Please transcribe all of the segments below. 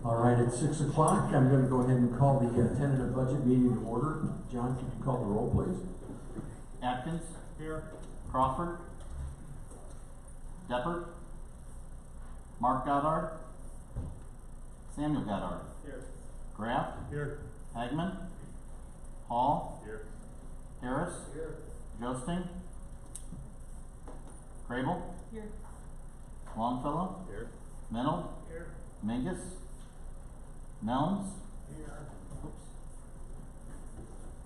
All right, at 6 o'clock, I'm going to go ahead and call the tentative budget meeting to order. John, could you call the roll, please? Atkins. Here. Crawford. Deppert. Mark Goddard. Samuel Goddard. Here. Graff. Here. Hagman. Hall. Here. Harris. Here. Josting. Crable. Here. Longfellow. Here. Mennel. Here. Mingus. Nelms. Here. Oops.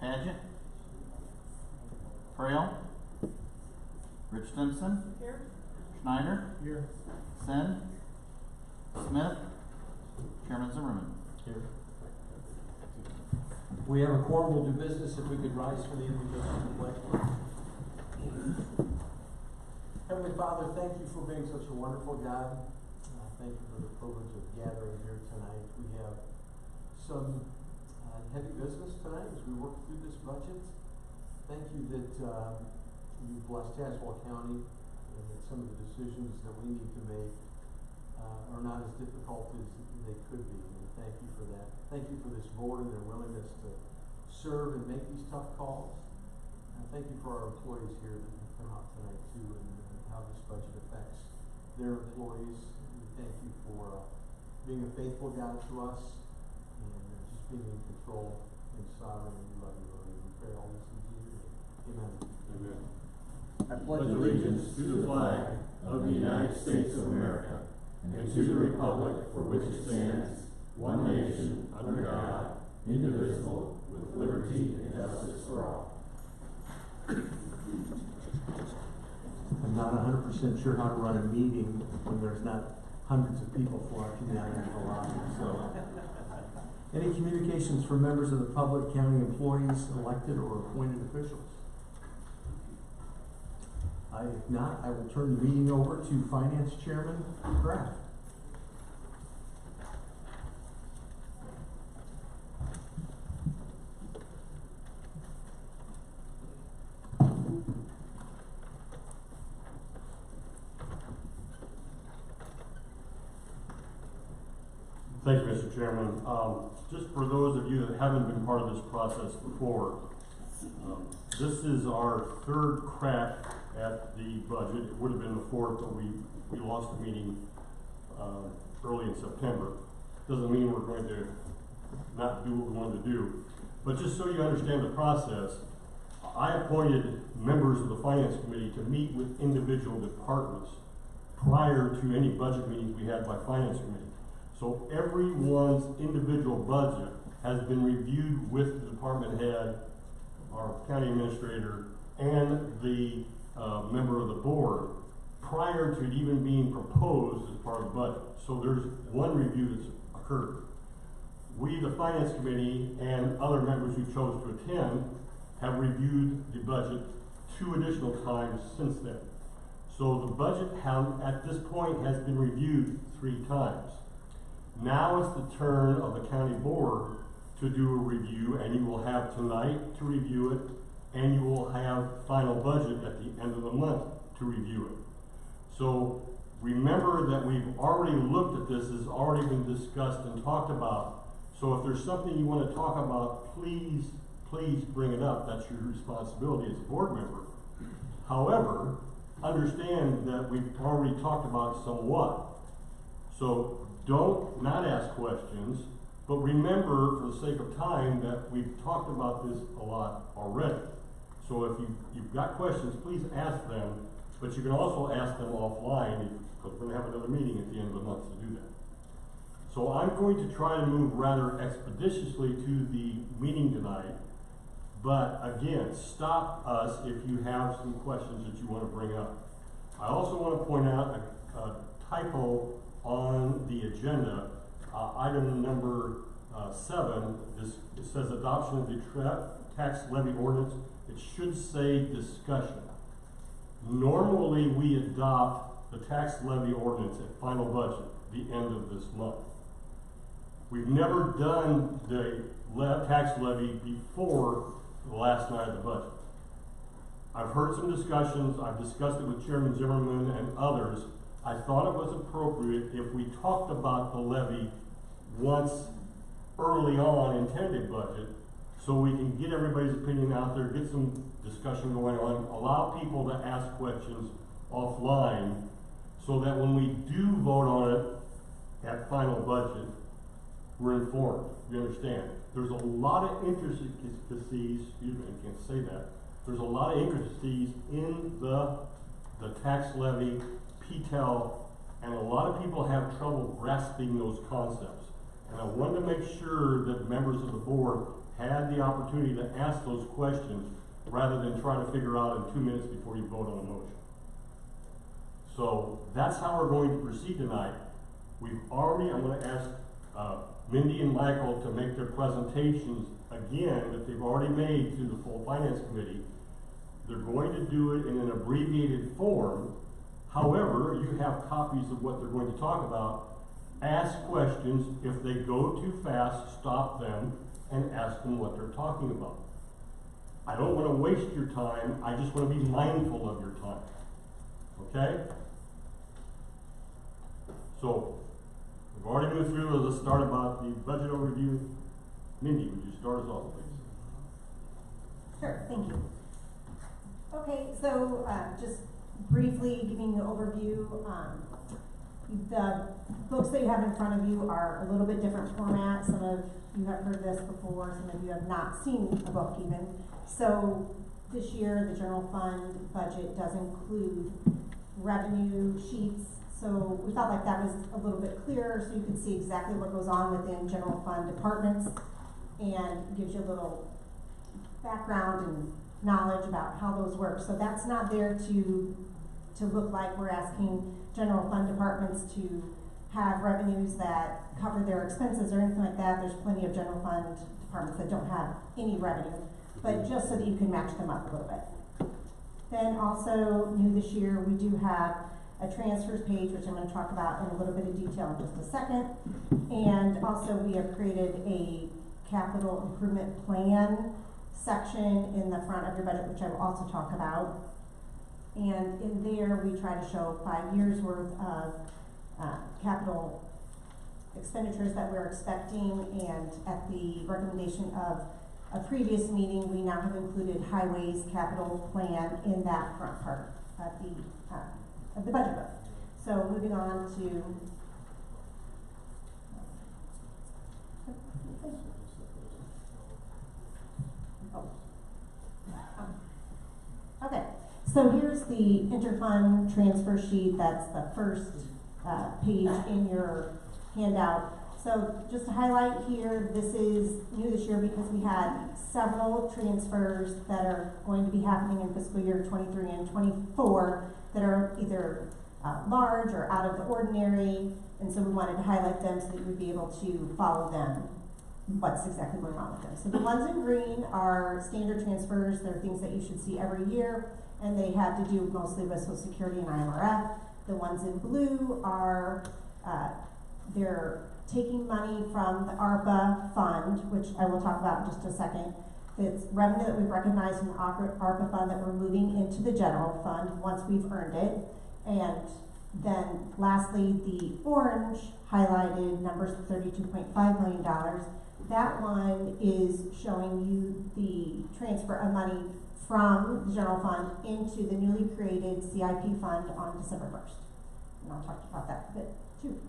Paget. Frail. Rich Stimson. Here. Schneider. Here. Sen. Smith. Chairman Zimmerman. Here. We have a quorum. We'll do business. If we could rise for the invocation of the pledge. Heavenly Father, thank you for being such a wonderful God. Thank you for the privilege of gathering here tonight. We have some heavy business tonight as we work through this budget. Thank you that you've blessed Tazewell County and that some of the decisions that we need to make are not as difficult as they could be. And thank you for that. Thank you for this board and their willingness to serve and make these tough calls. And thank you for our employees here that have come out tonight too, and how this budget affects their employees. We thank you for being a faithful God to us and just being in control and sovereign. And we love you, Lord. We pray all this in Jesus' name. Amen. Amen. I Pledge allegiance to the flag of the United States of America and to the republic for which it stands, one nation, under God, indivisible, with liberty and justice for all. I'm not 100% sure how to run a meeting when there's not hundreds of people flocking down into the lobby. So, any communications from members of the public, county employees, elected or appointed officials? If not, I will turn the meeting over to Finance Chairman Graff. Thank you, Mr. Chairman. Just for those of you that haven't been part of this process before, this is our third crack at the budget. It would have been the fourth, but we lost the meeting early in September. Doesn't mean we're going to not do what we wanted to do. But just so you understand the process, I appointed members of the Finance Committee to meet with individual departments prior to any budget meetings we had by Finance Committee. So everyone's individual budget has been reviewed with the department head, our county administrator, and the member of the board prior to it even being proposed as part of the budget. So there's one review that's occurred. We, the Finance Committee, and other members who chose to attend have reviewed the budget 2 additional times since then. So the budget at this point has been reviewed 3 times. Now it's the turn of the county board to do a review, and you will have tonight to review it, and you will have final budget at the end of the month to review it. So remember that we've already looked at this, it's already been discussed and talked about. So if there's something you want to talk about, please bring it up. That's your responsibility as a board member. However, understand that we've already talked about somewhat. So don't not ask questions, but remember, for the sake of time, that we've talked about this a lot already. So if you've got questions, please ask them, but you can also ask them offline, because we're going to have another meeting at the end of the month to do that. So I'm going to try to move rather expeditiously to the meeting tonight, but again, stop us if you have some questions that you want to bring up. I also want to point out a typo on the agenda. Item number 7, it says adoption of the tax levy ordinance. It should say discussion. Normally we adopt the tax levy ordinance at final budget, the end of this month. We've never done the tax levy before the last night of the budget. I've heard some discussions, I've discussed it with Chairman Zimmerman and others. I thought it was appropriate if we talked about the levy once early on in tentative budget, so we can get everybody's opinion out there, get some discussion going on, allow people to ask questions offline, so that when we do vote on it at final budget, we're informed, we understand. There's a lot of intricacies, excuse me, I can't say that. There's a lot of intricacies in the tax levy, PTEL, and a lot of people have trouble grasping those concepts. And I wanted to make sure that members of the board had the opportunity to ask those questions rather than trying to figure out in 2 minutes before you vote on a motion. So that's how we're going to proceed tonight. I'm going to ask Mindy and Michael to make their presentations again that they've already made to the full finance committee. They're going to do it in an abbreviated form. However, you have copies of what they're going to talk about. Ask questions. If they go too fast, stop them and ask them what they're talking about. I don't want to waste your time. I just want to be mindful of your time. Okay? So, we've already moved through. Let's start about the budget overview. Mindy, would you start us off, please? Sure, thank you. Okay, so just briefly giving you an overview. The books that you have in front of you are a little bit different format. Some of you have heard this before, some of you have not seen a book even. So this year, the general fund budget does include revenue sheets. So we felt like that was a little bit clearer so you can see exactly what goes on within general fund departments and gives you a little background and knowledge about how those work. So that's not there to look like we're asking general fund departments to have revenues that cover their expenses or anything like that. There's plenty of general fund departments that don't have any revenue, but just so that you can match them up a little bit. Then also new this year, we do have a transfers page, which I'm going to talk about in a little bit of detail in just a second. And also we have created a capital improvement plan section in the front of your budget, which I will also talk about. And in there, we try to show 5 years worth of capital expenditures that we're expecting. And at the recommendation of a previous meeting, we now have included highways capital plan in that front part of the budget book. So moving on to okay. So here's the interfund transfer sheet. That's the first page in your handout. So just to highlight here, this is new this year because we had several transfers that are going to be happening in fiscal year 23 and 24 that are either large or out of the ordinary, and so we wanted to highlight them so that you would be able to follow them, what's exactly going on with them. So the ones in green are standard transfers. They're things that you should see every year, and they have to do mostly with Social Security and IMRF. The ones in blue are, they're taking money from the ARPA fund, which I will talk about in just a second. It's revenue that we've recognized from the ARPA fund that we're moving into the general fund once we've earned it. And then lastly, the orange highlighted numbers of $32.5 million. That one is showing you the transfer of money from the general fund into the newly created CIP fund on December 1st. And I'll talk about that a bit too.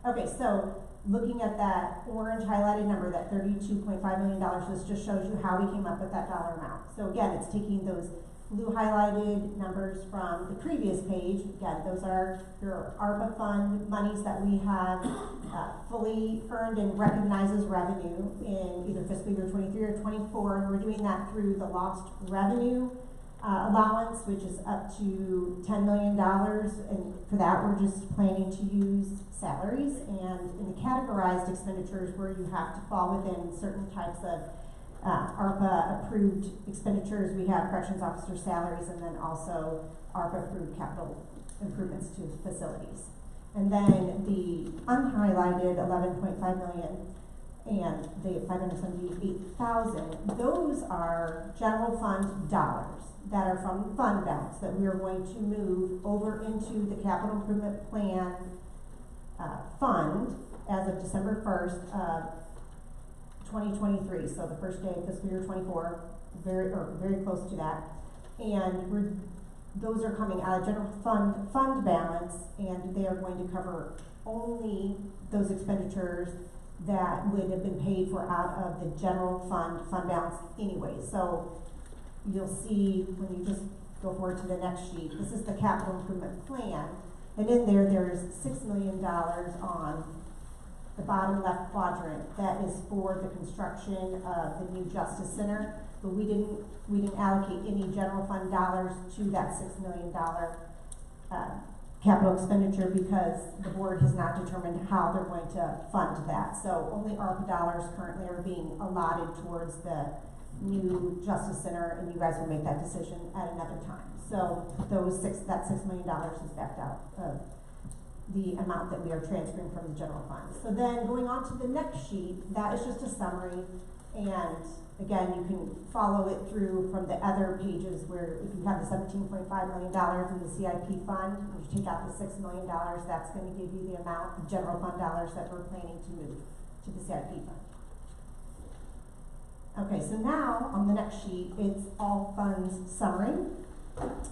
Okay, so looking at that orange highlighted number, that $32.5 million, this just shows you how we came up with that dollar amount. So again, it's taking those blue highlighted numbers from the previous page. Again, those are your ARPA fund monies that we have fully earned and recognized as revenue in either fiscal year 23 or 24. And we're doing that through the lost revenue allowance, which is up to $10 million. And for that, we're just planning to use salaries. And in the categorized expenditures, where you have to fall within certain types of ARPA approved expenditures, we have corrections officer salaries and then also ARPA approved capital improvements to facilities. And then the unhighlighted $11.5 million and the 578,000, those are general fund dollars that are from fund balance that we are going to move over into the capital improvement plan fund as of December 1st of 2023. So the first day of fiscal year 24, very close to that. And those are coming out of general fund balance, and they are going to cover only those expenditures that would have been paid for out of the general fund balance anyway. So you'll see when you just go forward to the next sheet, this is the capital improvement plan, and in there's $6 million on the bottom left quadrant. That is for the construction of the new Justice Center, but we didn't allocate any general fund dollars to that $6 million capital expenditure because the board has not determined how they're going to fund that. So only ARPA dollars currently are being allotted towards the new Justice Center, and you guys will make that decision at another time. So that $6 million is backed out of the amount that we are transferring from the general fund. So then going on to the next sheet, that is just a summary, and again, you can follow it through from the other pages where if you have the $17.5 million in the CIP fund, and you take out the $6 million, that's going to give you the amount of general fund dollars that we're planning to move to the CIP fund. Okay, so now on the next sheet, it's all funds summary.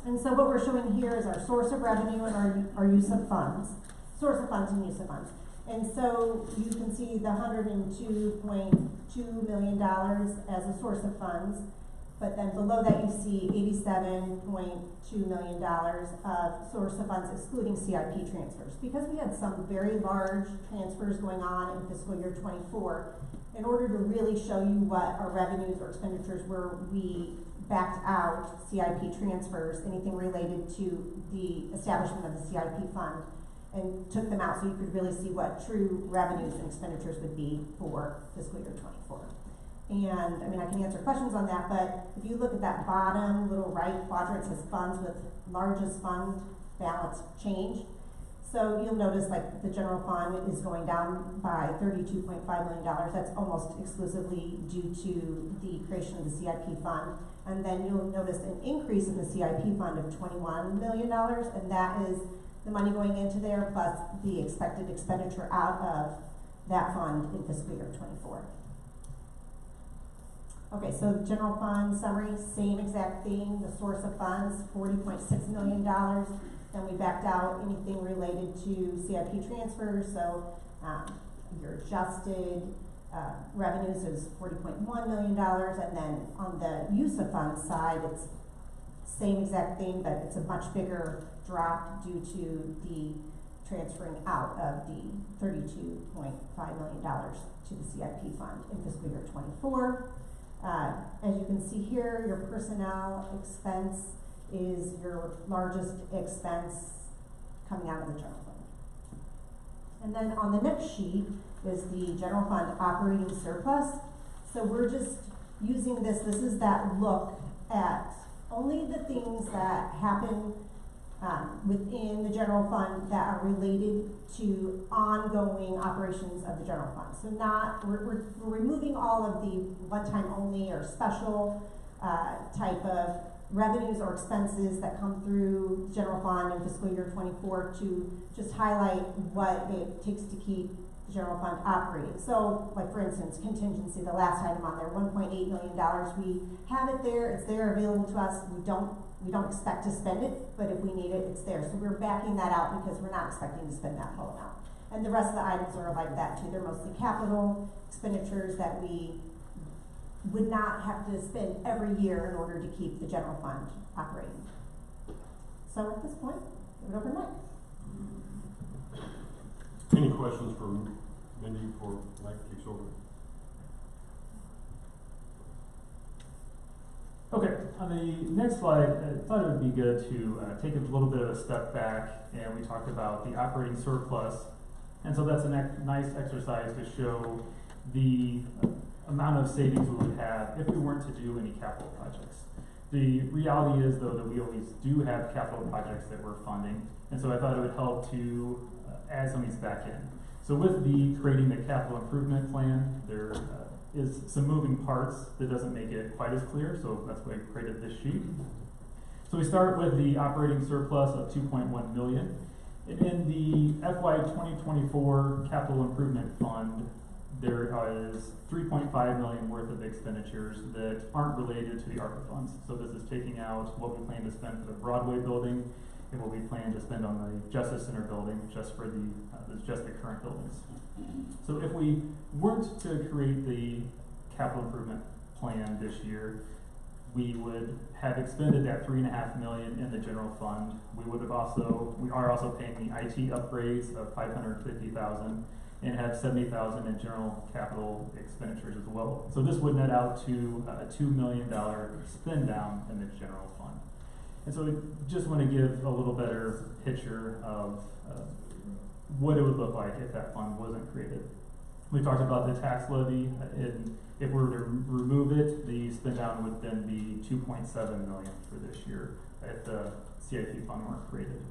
And so what we're showing here is our source of revenue and our use of funds, source of funds and use of funds. And so you can see the $102.2 million as a source of funds, but then below that you see $87.2 million of source of funds excluding CIP transfers. Because we had some very large transfers going on in fiscal year 24, in order to really show you what our revenues or expenditures were, we backed out CIP transfers, anything related to the establishment of the CIP fund, and took them out so you could really see what true revenues and expenditures would be for fiscal year 24. And I mean, I can answer questions on that, but if you look at that bottom little right quadrant, it says funds with largest fund balance change. So you'll notice like the general fund is going down by $32.5 million. That's almost exclusively due to the creation of the CIP fund. And then you'll notice an increase in the CIP fund of $21 million, and that is the money going into there plus the expected expenditure out of that fund in fiscal year 24. Okay, so the general fund summary, same exact thing. The source of funds, $40.6 million. Then we backed out anything related to CIP transfers. So your adjusted revenues is $40.1 million. And then on the use of funds side, it's same exact thing, but it's a much bigger drop due to the transferring out of the $32.5 million to the CIP fund in fiscal year 24. As you can see here, your personnel expense is your largest expense coming out of the general fund. And then on the next sheet is the general fund operating surplus. So we're just using this is that look at only the things that happen within the general fund that are related to ongoing operations of the general fund. So we're removing all of the one-time only or special type of revenues or expenses that come through the general fund in fiscal year 24 to just highlight what it takes to keep the general fund operating. So, like for instance, contingency, the last item on there, $1.8 million. We have it there, it's there available to us. We don't expect to spend it, but if we need it, it's there. So we're backing that out because we're not expecting to spend that full amount. And the rest of the items are like that too. They're mostly capital expenditures that we would not have to spend every year in order to keep the general fund operating. So at this point, give it over to Mike. Any questions for Mindy before Mike takes over? Okay, on the next slide, I thought it would be good to take a little bit of a step back, and we talked about the operating surplus. And so that's a nice exercise to show the amount of savings we would have if we weren't to do any capital projects. The reality is, though, that we always do have capital projects that we're funding, and so I thought it would help to add some of these back in. So with creating the capital improvement plan, there is some moving parts that doesn't make it quite as clear, so that's why I created this sheet. So we start with the operating surplus of 2.1 million. And in the FY 2024 capital improvement fund, there is 3.5 million worth of expenditures that aren't related to the ARPA funds. So this is taking out what we plan to spend for the Broadway building and what we plan to spend on the Justice Center building, just for just the current buildings. So if we weren't to create the capital improvement plan this year, we would have expended that 3.5 million in the general fund. We are also paying the IT upgrades of 550,000 and have 70,000 in general capital expenditures as well. So this would net out to a $2 million spend down in the general fund. And so we just want to give a little better picture of what it would look like if that fund wasn't created. We talked about the tax levy, and if we were to remove it, the spend down would then be 2.7 million for this year if the CIP fund weren't created.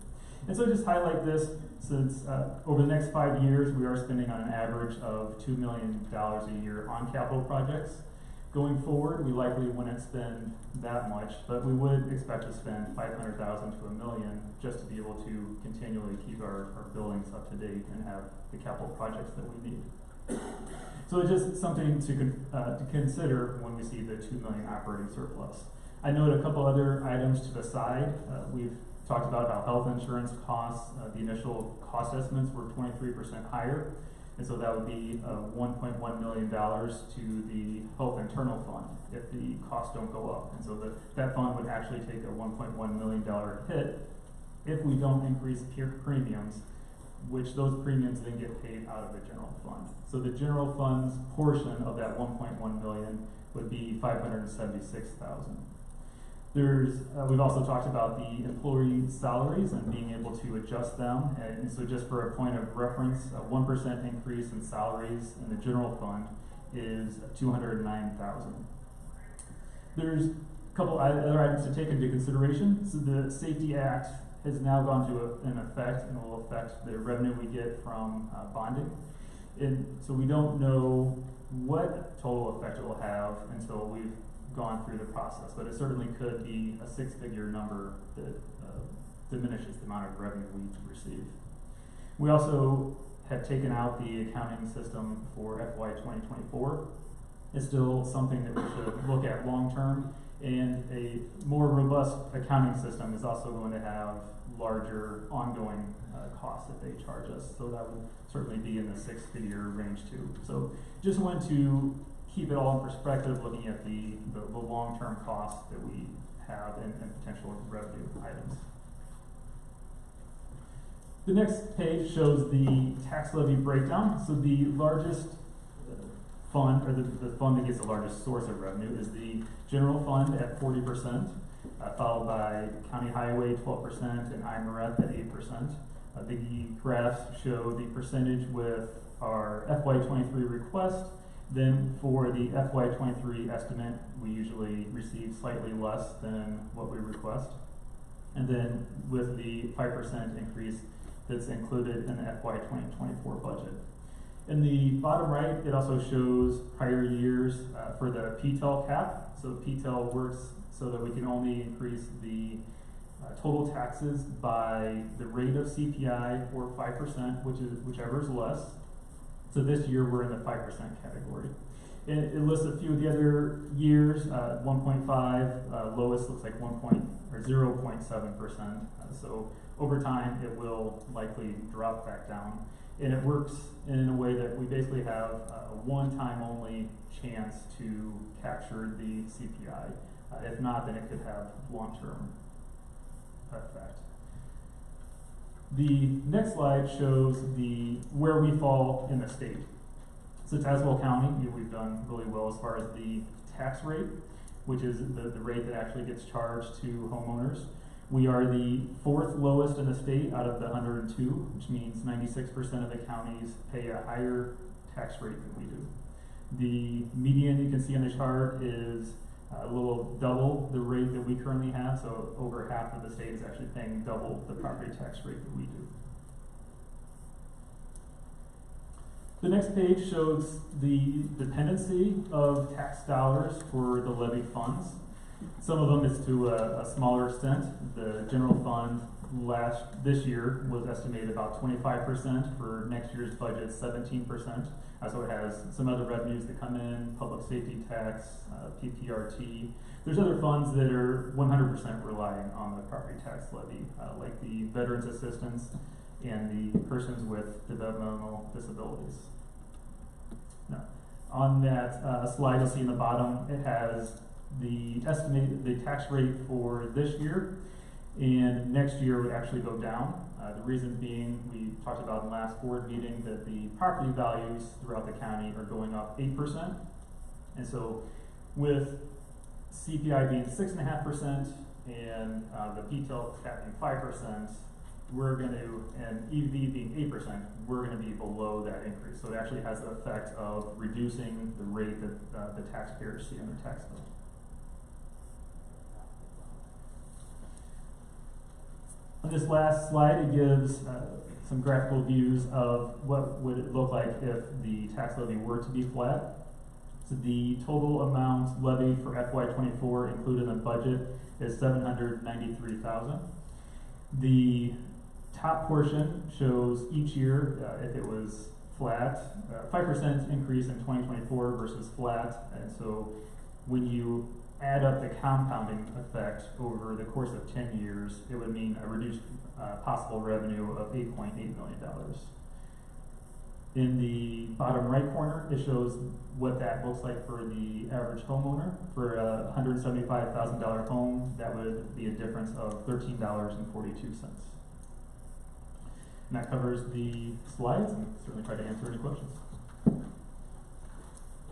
And so just highlight this since over the next 5 years, we are spending on an average of $2 million a year on capital projects. Going forward, we likely wouldn't spend that much, but we would expect to spend 500,000 to $1 million just to be able to continually keep our buildings up to date and have the capital projects that we need. So it's just something to consider when we see the 2 million operating surplus. I note a couple other items to the side. We've talked about how health insurance costs, the initial cost estimates were 23% higher. And so that would be $1.1 million to the health internal fund if the costs don't go up. And so that fund would actually take a $1.1 million hit if we don't increase premiums, which those premiums then get paid out of the general fund. So the general fund's portion of that 1.1 million would be 576,000. We've also talked about the employee salaries and being able to adjust them. And so just for a point of reference, a 1% increase in salaries in the general fund is 209,000. There's a couple other items to take into consideration. So the Safety Act has now gone in effect and will affect the revenue we get from bonding. And so we don't know what total effect it will have until we've gone through the process, but it certainly could be a 6-figure number that diminishes the amount of revenue we receive. We also have taken out the accounting system for FY 2024. It's still something that we should look at long term, and a more robust accounting system is also going to have larger ongoing costs that they charge us. So that would certainly be in the 6-figure range too. So just want to keep it all in perspective, looking at the long-term costs that we have and potential revenue items. The next page shows the tax levy breakdown. So the largest fund, or the fund that gets the largest source of revenue, is the general fund at 40%, followed by county highway 12% and IMRF at 8%. The graphs show the percentage with our FY23 request. Then for the FY23 estimate, we usually receive slightly less than what we request. And then with the 5% increase that's included in the FY 2024 budget. In the bottom right, it also shows prior years for the PTEL cap. So PTEL works so that we can only increase the total taxes by the rate of CPI or 5%, whichever is less. So this year we're in the 5% category. It lists a few of the other years, 1.5, lowest looks like 0.7%. So over time it will likely drop back down. And it works in a way that we basically have a one-time only chance to capture the CPI. If not, then it could have long-term effect. The next slide shows where we fall in the state. So Tazewell County, we've done really well as far as the tax rate, which is the rate that actually gets charged to homeowners. We are the 4th lowest in the state out of the 102, which means 96% of the counties pay a higher tax rate than we do. The median you can see on the chart is a little double the rate that we currently have, so over half of the state is actually paying double the property tax rate that we do. The next page shows the dependency of tax dollars for the levied funds. Some of them is to a smaller extent. The general fund this year was estimated about 25%. For next year's budget, 17%. So it has some other revenues that come in, public safety tax, PPRT. There's other funds that are 100% relying on the property tax levy, like the Veterans Assistance and the persons with developmental disabilities. Now, on that slide, you'll see in the bottom, it has the tax rate for this year, and next year would actually go down. The reason being, we talked about in the last board meeting that the property values throughout the county are going up 8%. And so with CPI being 6.5% and the PTEL cap being 5%, we're going to, and EV being 8%, we're going to be below that increase. So it actually has the effect of reducing the rate that the taxpayers see on their tax bill. On this last slide, it gives some graphical views of what would it look like if the tax levy were to be flat. So the total amount levied for FY24 included in the budget is $793,000. The top portion shows each year if it was flat, 5% increase in 2024 versus flat, and so when you add up the compounding effect over the course of 10 years, it would mean a reduced possible revenue of $8.8 million. In the bottom right corner, it shows what that looks like for the average homeowner. For a $175,000 home, that would be a difference of $13.42. And that covers the slides, and certainly try to answer any questions.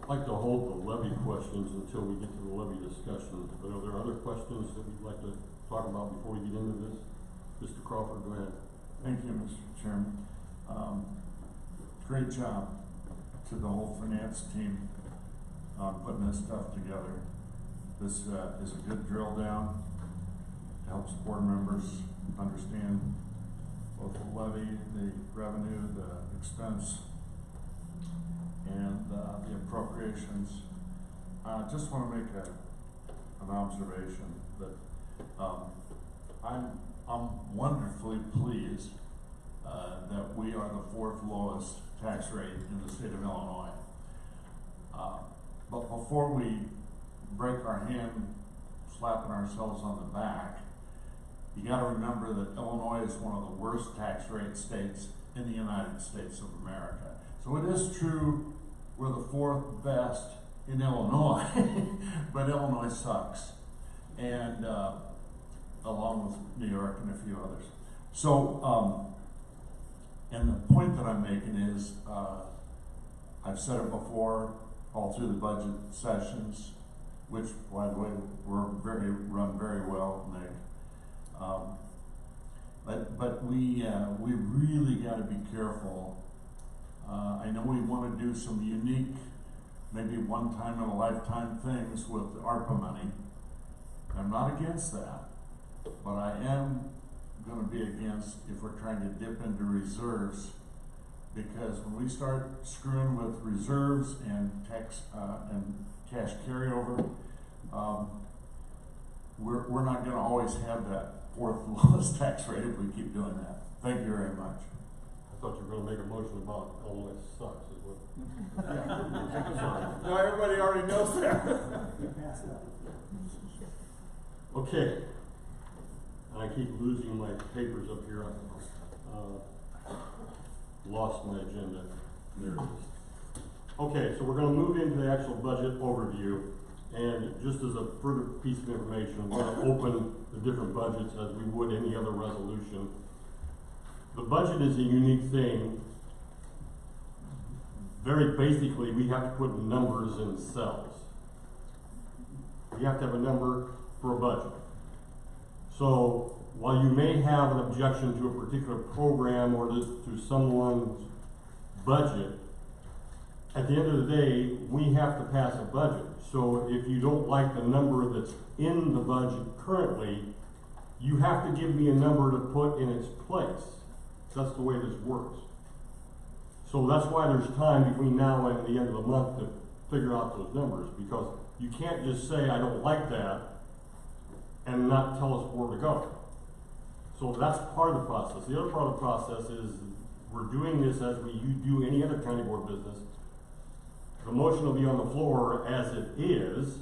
I'd like to hold the levy questions until we get to the levy discussion, but are there other questions that you'd like to talk about before we get into this? Mr. Crawford, go ahead. Thank you, Mr. Chairman. Great job to the whole finance team putting this stuff together. This is a good drill down. It helps board members understand both the levy, the revenue, the expense, and the appropriations. I just want to make an observation that I'm wonderfully pleased that we are the 4th lowest tax rate in the state of Illinois. But before we break our hand slapping ourselves on the back, you got to remember that Illinois is one of the worst tax rate states in the United States of America. So it is true we're the 4th best in Illinois, but Illinois sucks, and along with New York and a few others. So, and the point that I'm making is, I've said it before, all through the budget sessions, which, by the way, run very well, Nick. But we really got to be careful. I know we want to do some unique, maybe one-time in a lifetime things with ARPA money. I'm not against that, but I am going to be against if we're trying to dip into reserves, because when we start screwing with reserves and tax and cash carryover, we're not going to always have that 4th lowest tax rate if we keep doing that. Thank you very much. I thought you were going to make a motion about Illinois sucks. Is what? No, everybody already knows that. Okay. And I keep losing my papers up here. Lost my agenda. There it is. Okay, so we're going to move into the actual budget overview. And just as a further piece of information, we're going to open the different budgets as we would any other resolution. The budget is a unique thing. Very basically, we have to put numbers in cells. We have to have a number for a budget. So while you may have an objection to a particular program or to someone's budget, at the end of the day, we have to pass a budget. So if you don't like the number that's in the budget currently, you have to give me a number to put in its place. That's the way this works. So So that's why there's time between now and the end of the month to figure out those numbers, because you can't just say, I don't like that, and not tell us where to go. So that's part of the process. The other part of the process is, we're doing this as you do any other county board business. The motion will be on the floor as it is.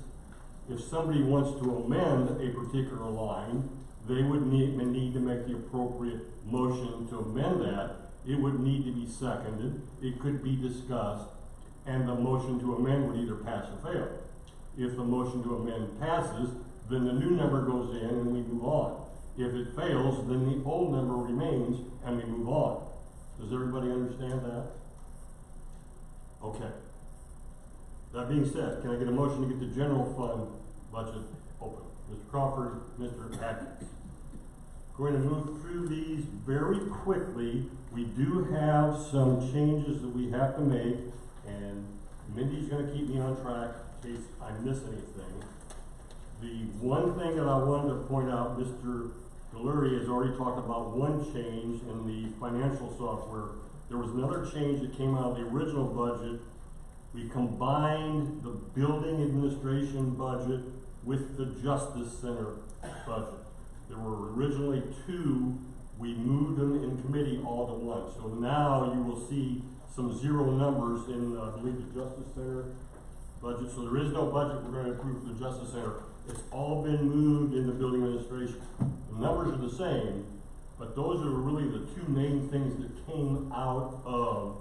If somebody wants to amend a particular line, they would need to make the appropriate motion to amend that. It would need to be seconded, it could be discussed, and the motion to amend would either pass or fail. If the motion to amend passes, then the new number goes in and we move on. If it fails, then the old number remains and we move on. Does everybody understand that? Okay. That being said, can I get a motion to get the general fund budget open? Mr. Crawford, Mr. Atkins. Going to move through these very quickly. We do have some changes that we have to make, and Mindy's going to keep me on track in case I miss anything. The one thing that I wanted to point out, Mr. Delury has already talked about one change in the financial software. There was another change that came out of the original budget. We combined the building administration budget with the Justice Center budget. There were originally two. We moved them in committee all to one. So now you will see some zero numbers in, I believe, the Justice Center budget. So there is no budget we're going to approve for the Justice Center. It's all been moved in the building administration. The numbers are the same, but those are really the two main things that came out of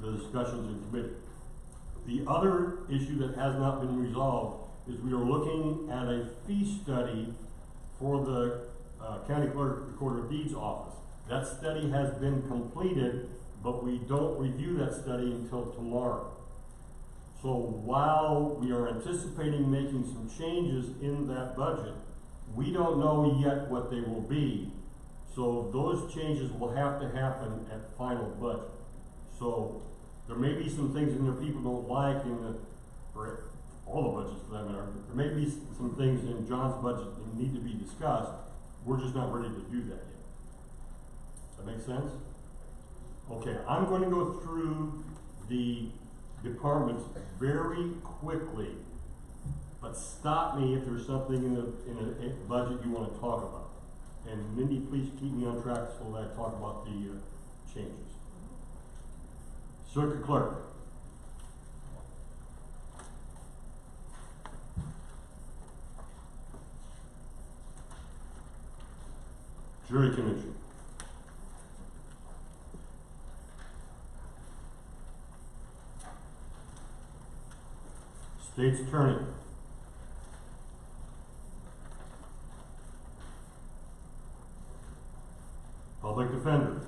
the discussions in committee. The other issue that has not been resolved is we are looking at a fee study for the County Clerk Recorder of Deeds office. That study has been completed, but we don't review that study until tomorrow. So while we are anticipating making some changes in that budget, we don't know yet what they will be. So those changes will have to happen at final budget. So there may be some things in there people don't like or all the budgets for that matter. There may be some things in John's budget that need to be discussed. We're just not ready to do that yet. Does that make sense? Okay, I'm going to go through the departments very quickly, but stop me if there's something in a budget you want to talk about. And Mindy, please keep me on track so that I talk about the changes. Circuit Clerk. Jury Commission. State's Attorney. Public Defender.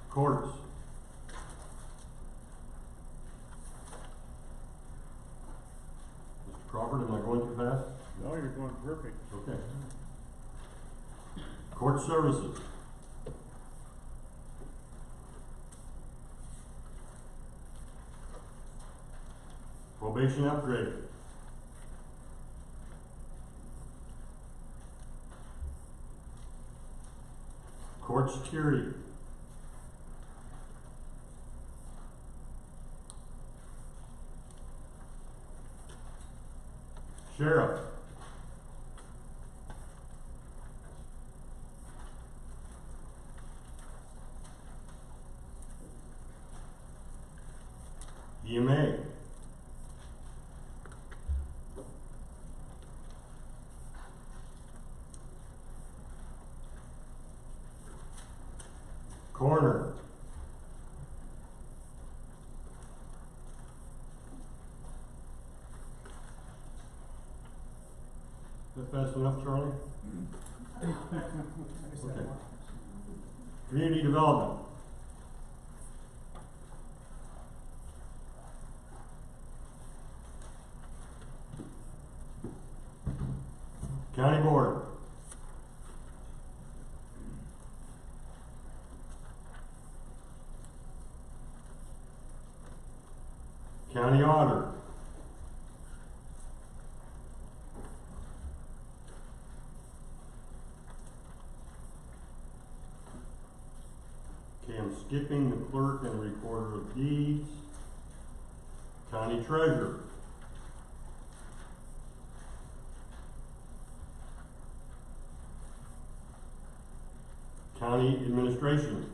Courts. Mr. Crawford, am I going too fast? No, you're going perfect. Okay. Court Services. Probation Upgrade. Court Security. Sheriff. EMA. Coroner. Is that fast enough, Charlie? Okay. Community Development. County Board. County Auditor. Okay, I'm skipping the clerk and recorder of deeds. County treasurer. County administration.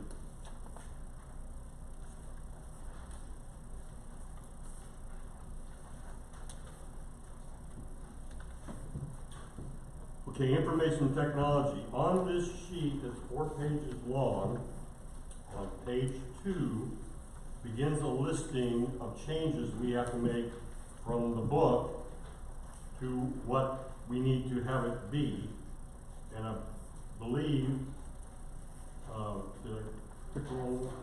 Okay, information technology. On this sheet that's 4 pages long, on page 2, begins a listing of changes we have to make from the book to what we need to have it be. And I believe, did I pick the wrong one?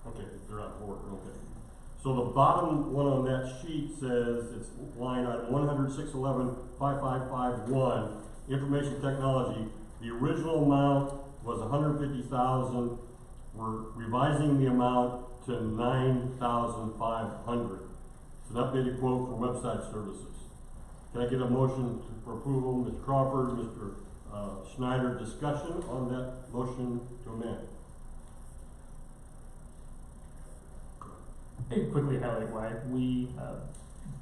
Okay, they're out of order, okay. So the bottom one on that sheet says, it's line item 100-611-5551, information technology. The original amount was $150,000. We're revising the amount to $9,500. It's an updated quote for website services. Can I get a motion for approval? Mr. Crawford, Mr. Schneider, discussion on that motion to amend. I can quickly highlight why we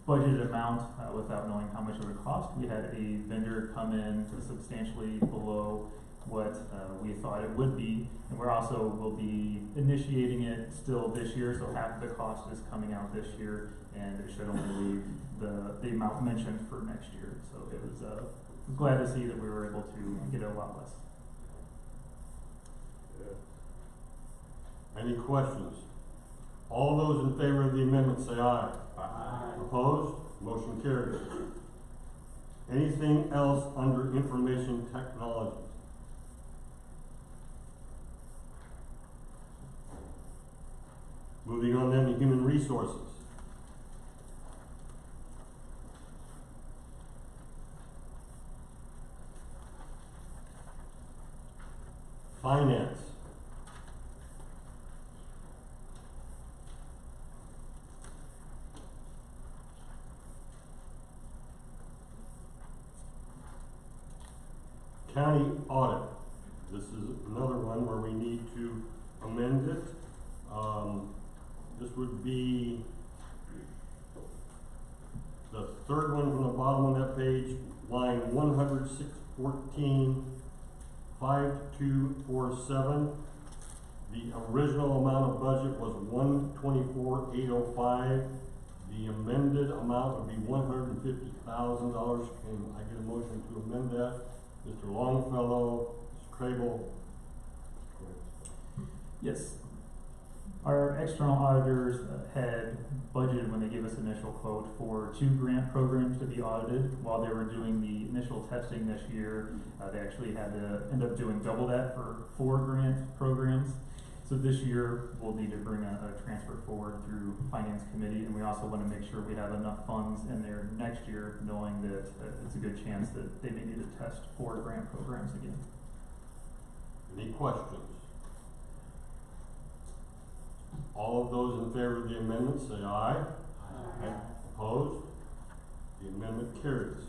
budgeted amount without knowing how much it would cost. We had a vendor come in substantially below what we thought it would be, and we're also will be initiating it still this year, so half of the cost is coming out this year, and it should only leave the amount mentioned for next year. So it was glad to see that we were able to get a lot less. Any questions? All those in favor of the amendment say aye. Aye. Opposed? Motion carries. Anything else under information technology? Moving on then to human resources. Finance. County audit. This is another one where we need to amend it. This would be the third one from the bottom on that page, line 100-614-5247. The original amount of budget was $124,805. The amended amount would be $150,000. Can I get a motion to amend that? Mr. Longfellow, Mr. Crable. Yes. Our external auditors had budgeted, when they gave us initial quote, for 2 grant programs to be audited. While they were doing the initial testing this year, they actually had to end up doing double that for 4 grant programs. So this year, we'll need to bring a transfer forward through Finance Committee, and we also want to make sure we have enough funds in there next year, knowing that it's a good chance that they may need to test 4 grant programs again. Any questions? All of those in favor of the amendment say aye. Aye. Opposed? The amendment carries.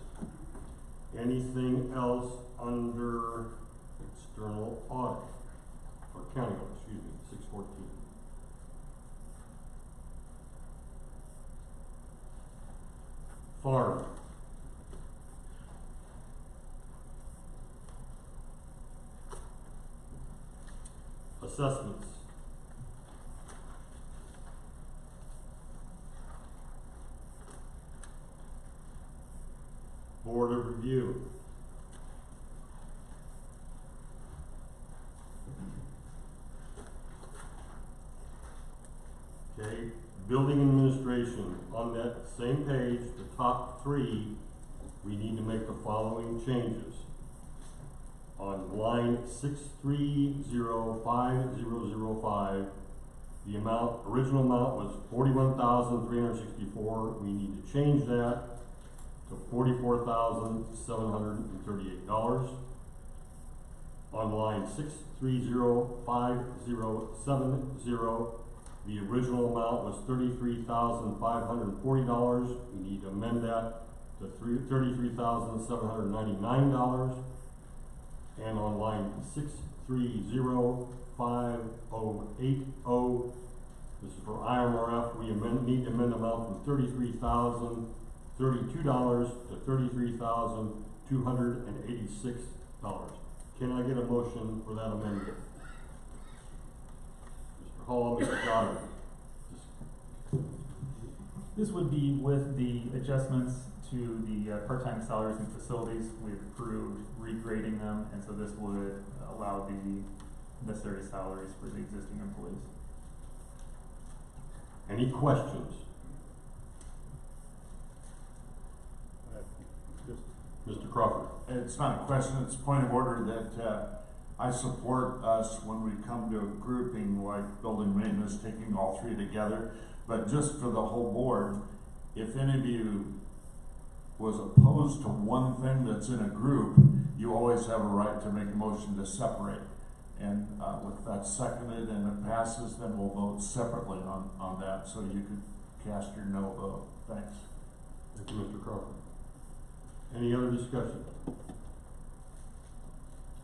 Anything else under external audit? Or county audit, excuse me, 614. Farm. Assessments. Board of Review. Okay, Building Administration. On that same page, the top 3, we need to make the following changes. On line 6305005, the original amount was $41,364. We need to change that to $44,738. On line 6305070, the original amount was $33,540. We need to amend that to $33,799. And on line 335050. This is for IMRF. We need to amend the amount from $33,032 to $33,286. Can I get a motion for that amendment? Mr. Hall, Mr. Goddard. This would be with the adjustments to the part-time salaries and facilities. We've approved regrading them, and so this would allow the necessary salaries for the existing employees. Any questions? Mr. Crawford. It's not a question, it's a point of order that I support us when we come to a grouping like building maintenance, taking all three together. But just for the whole board, if any of you was opposed to one thing that's in a group, you always have a right to make a motion to separate. And if that's seconded and it passes, then we'll vote separately on that, so you could cast your no vote. Thanks. Thank you, Mr. Crawford. Any other discussion?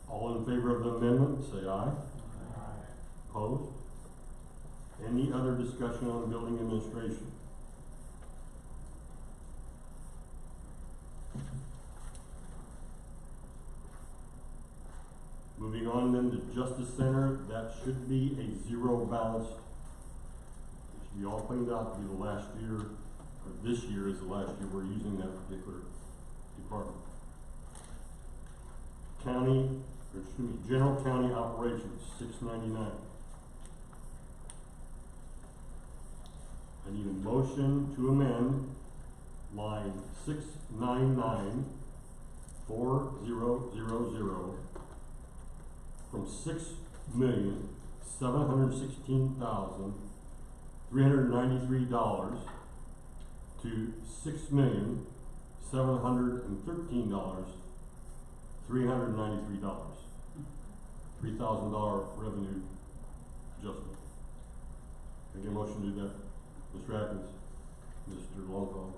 All in favor of the amendment, say aye. Aye. Opposed? Any other discussion on building administration? Moving on then to Justice Center, that should be a zero balance. It should be all cleaned out to be the last year, or this year is the last year we're using that particular department. General county operations, $699. I need a motion to amend line 6994000 from $6,716,393 to $6,713,393. $3,000 revenue adjustment. Can I get a motion to do that? Mr. Atkins, Mr. Longfellow.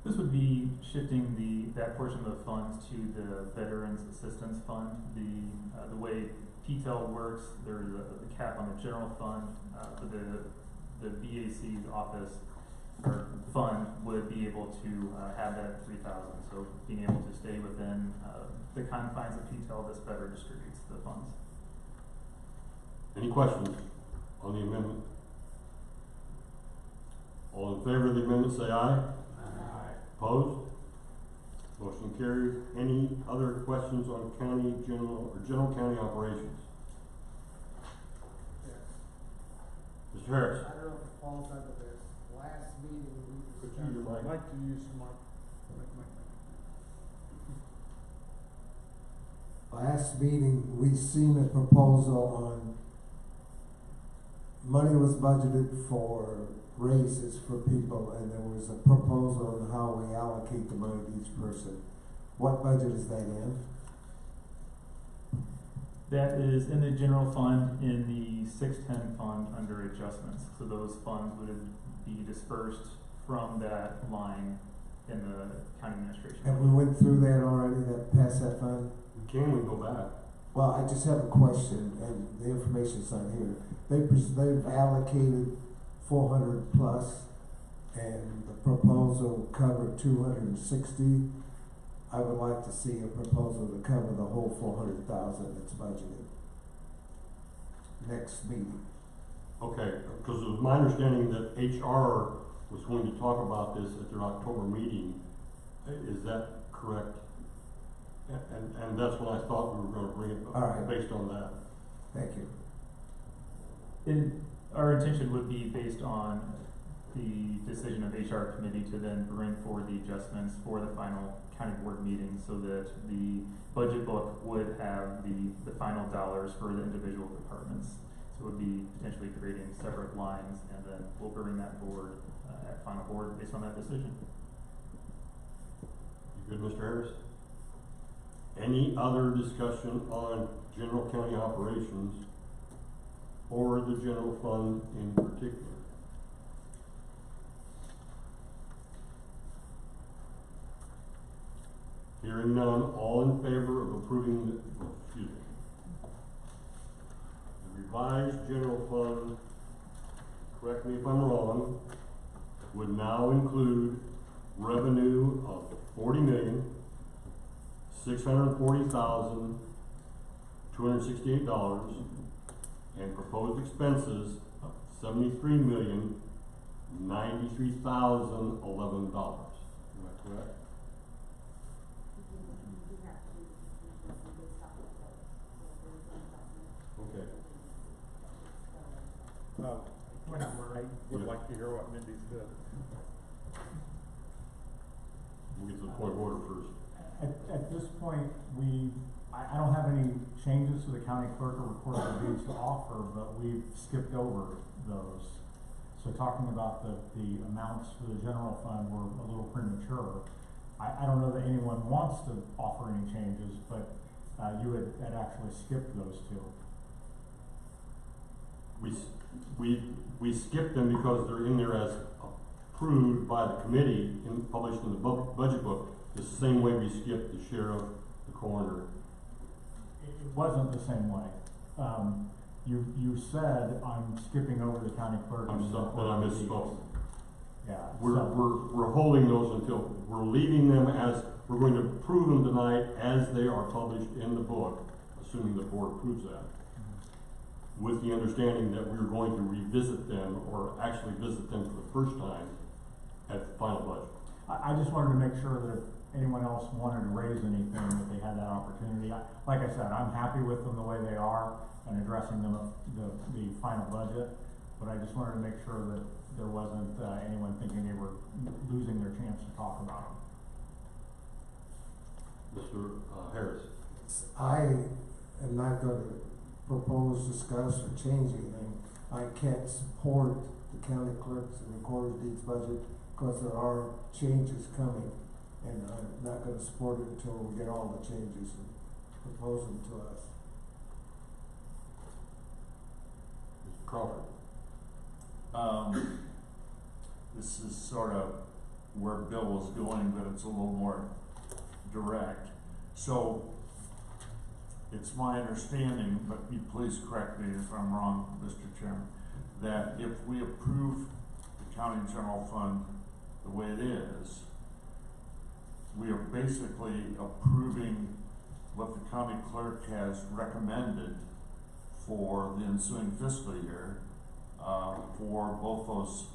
This would be shifting that portion of the funds to the Veterans Assistance Fund. The way PTEL works, there's a cap on the general fund, but the BAC's office or fund would be able to have that 3,000. So being able to stay within the confines of PTEL, this better distributes the funds. Any questions on the amendment? All in favor of the amendment, say aye. Aye. Opposed? Motion carried. Any other questions on general county operations? Mr. Harris. I don't know if it falls under this. Last meeting, we Could discussed. you I'd like to use my. Last meeting, we seen a proposal on, money was budgeted for raises for people, and there was a proposal on how we allocate the money to each person. What budget is that in? That is in the general fund, in the 610 fund under adjustments. So those funds would be dispersed from that line in the county administration. And we went through that already, past that fund? Can we go back? Well, I just have a question, and the information's on here. They've allocated 400 plus, and the proposal covered 260. I would like to see a proposal to cover the whole 400,000 that's budgeted. Next meeting. Okay, because it was my understanding that HR was going to talk about this at their October meeting. Is that correct? And that's when I thought we were going to bring it up. All right. Based on that. Thank you. Our intention would be based on the decision of HR committee to then bring forward the adjustments for the final county board meeting, so that the budget book would have the final dollars for the individual departments. So it would be potentially creating separate lines, and then we'll bring that forward at final board based on that decision. You good, Mr. Harris? Any other discussion on general county operations or the general fund in particular? Hearing none, all in favor of approving revised general fund, correct me if I'm wrong, would now include revenue of $40,640,268 and proposed expenses of $73,093,011. Am I correct? Okay. Whenever I would like to hear what Mindy said. We'll get to the point of order first. At this point, I don't have any changes to the county clerk or recorder of deeds to offer, but we've skipped over those. So talking about the amounts for the general fund were a little premature. I don't know that anyone wants to offer any changes, but you had actually skipped those two. We skipped them because they're in there as approved by the committee and published in the budget book, the same way we skipped the sheriff, the coroner. It wasn't the same way. You said I'm skipping over the county clerk. I'm sorry, but I misspoke. Yeah. We're holding those until, we're leaving them as, we're going to approve them tonight as they are published in the book, assuming the board approves that, with the understanding that we're going to revisit them, or actually visit them for the first time at the final budget. I just wanted to make sure that if anyone else wanted to raise anything, that they had that opportunity. Like I said, I'm happy with them the way they are and addressing them at the final budget, but I just wanted to make sure that there wasn't anyone thinking they were losing their chance to talk about them. Mr. Harris. I am not gonna propose, discuss, or change anything. I can't support the county clerk's and recorder's deeds budget because there are changes coming, and I'm not gonna support it until we get all the changes and propose them to us. Mr. Crawford. This is sort of where Bill was going, but it's a little more direct. So, it's my understanding, but you please correct me if I'm wrong, Mr. Chairman, that if we approve the county general fund the way it is, we are basically approving what the county clerk has recommended for the ensuing fiscal year, for both those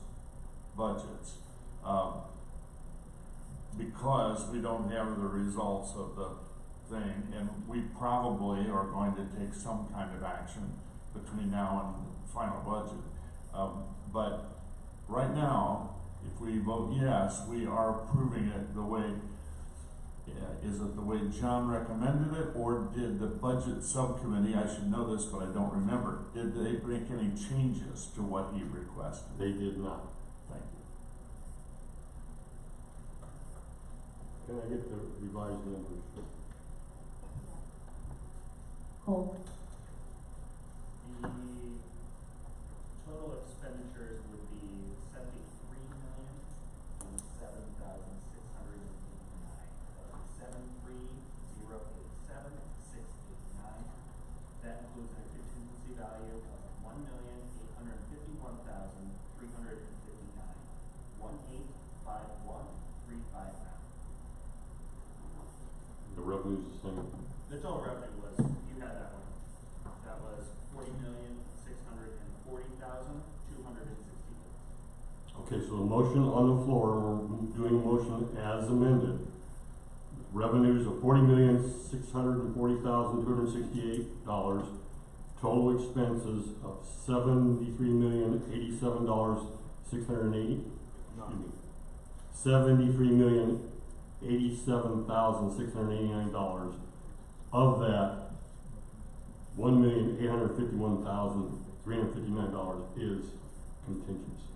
budgets. Because we don't have the results of the thing, and we probably are going to take some kind of action between now and the final budget. But right now, if we vote yes, we are approving it the way, is it the way John recommended it, or did the budget subcommittee, I should know this, but I don't remember, did they make any changes to what he requested? They did not. Thank you. Can I get the revised numbers? Cole? The total expenditures would be $73,007,689. That includes a contingency value of $1,851,359. 1851359. The revenue's the same. The total revenue was, you had that one. That was $40,640,260. Okay, so a motion on the floor, we're doing a motion as amended. Revenues of $40,640,268. Total expenses of $73,087,680. $73,087,689. Of that, $1,851,359 is contingency.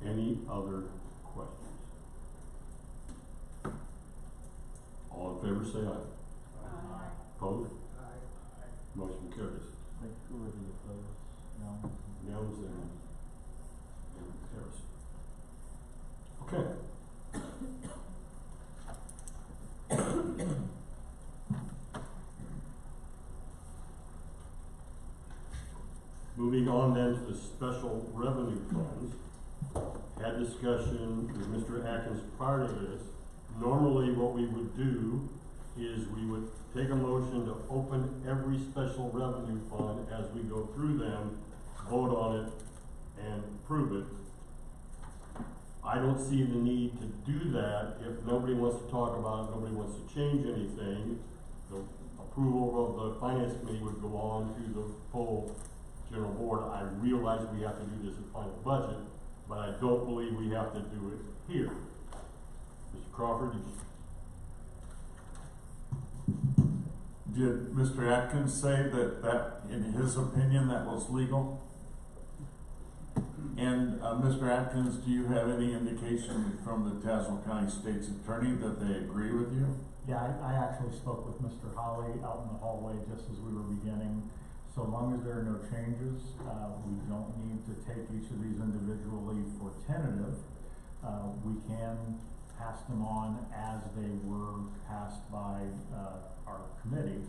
Any other questions? All in favor say aye. Aye. Opposed? Aye. Motion carries. Who are the opposed? No. Nels and Harris. Okay. then to the special revenue funds. Had discussion with Mr. Atkins prior to this. Normally what we would do is we would take a motion to open every special revenue fund as we go through them, vote on it, and approve it. I don't see the need to do that if nobody wants to talk about it, nobody wants to change anything. The approval of the finance committee would go on to the full general board. I realize we have to do this at final budget, but I don't believe we have to do it here. Mr. Crawford, Did Mr. Atkins say that in his opinion, that was legal? And, Mr. Atkins, do you have any indication from the Tazewell County State's Attorney that they agree with you? Yeah, I actually spoke with Mr. Holly out in the hallway just as we were beginning. So long as there are no changes, we don't need to take each of these individually for tentative. We can pass them on as they were passed by our committee,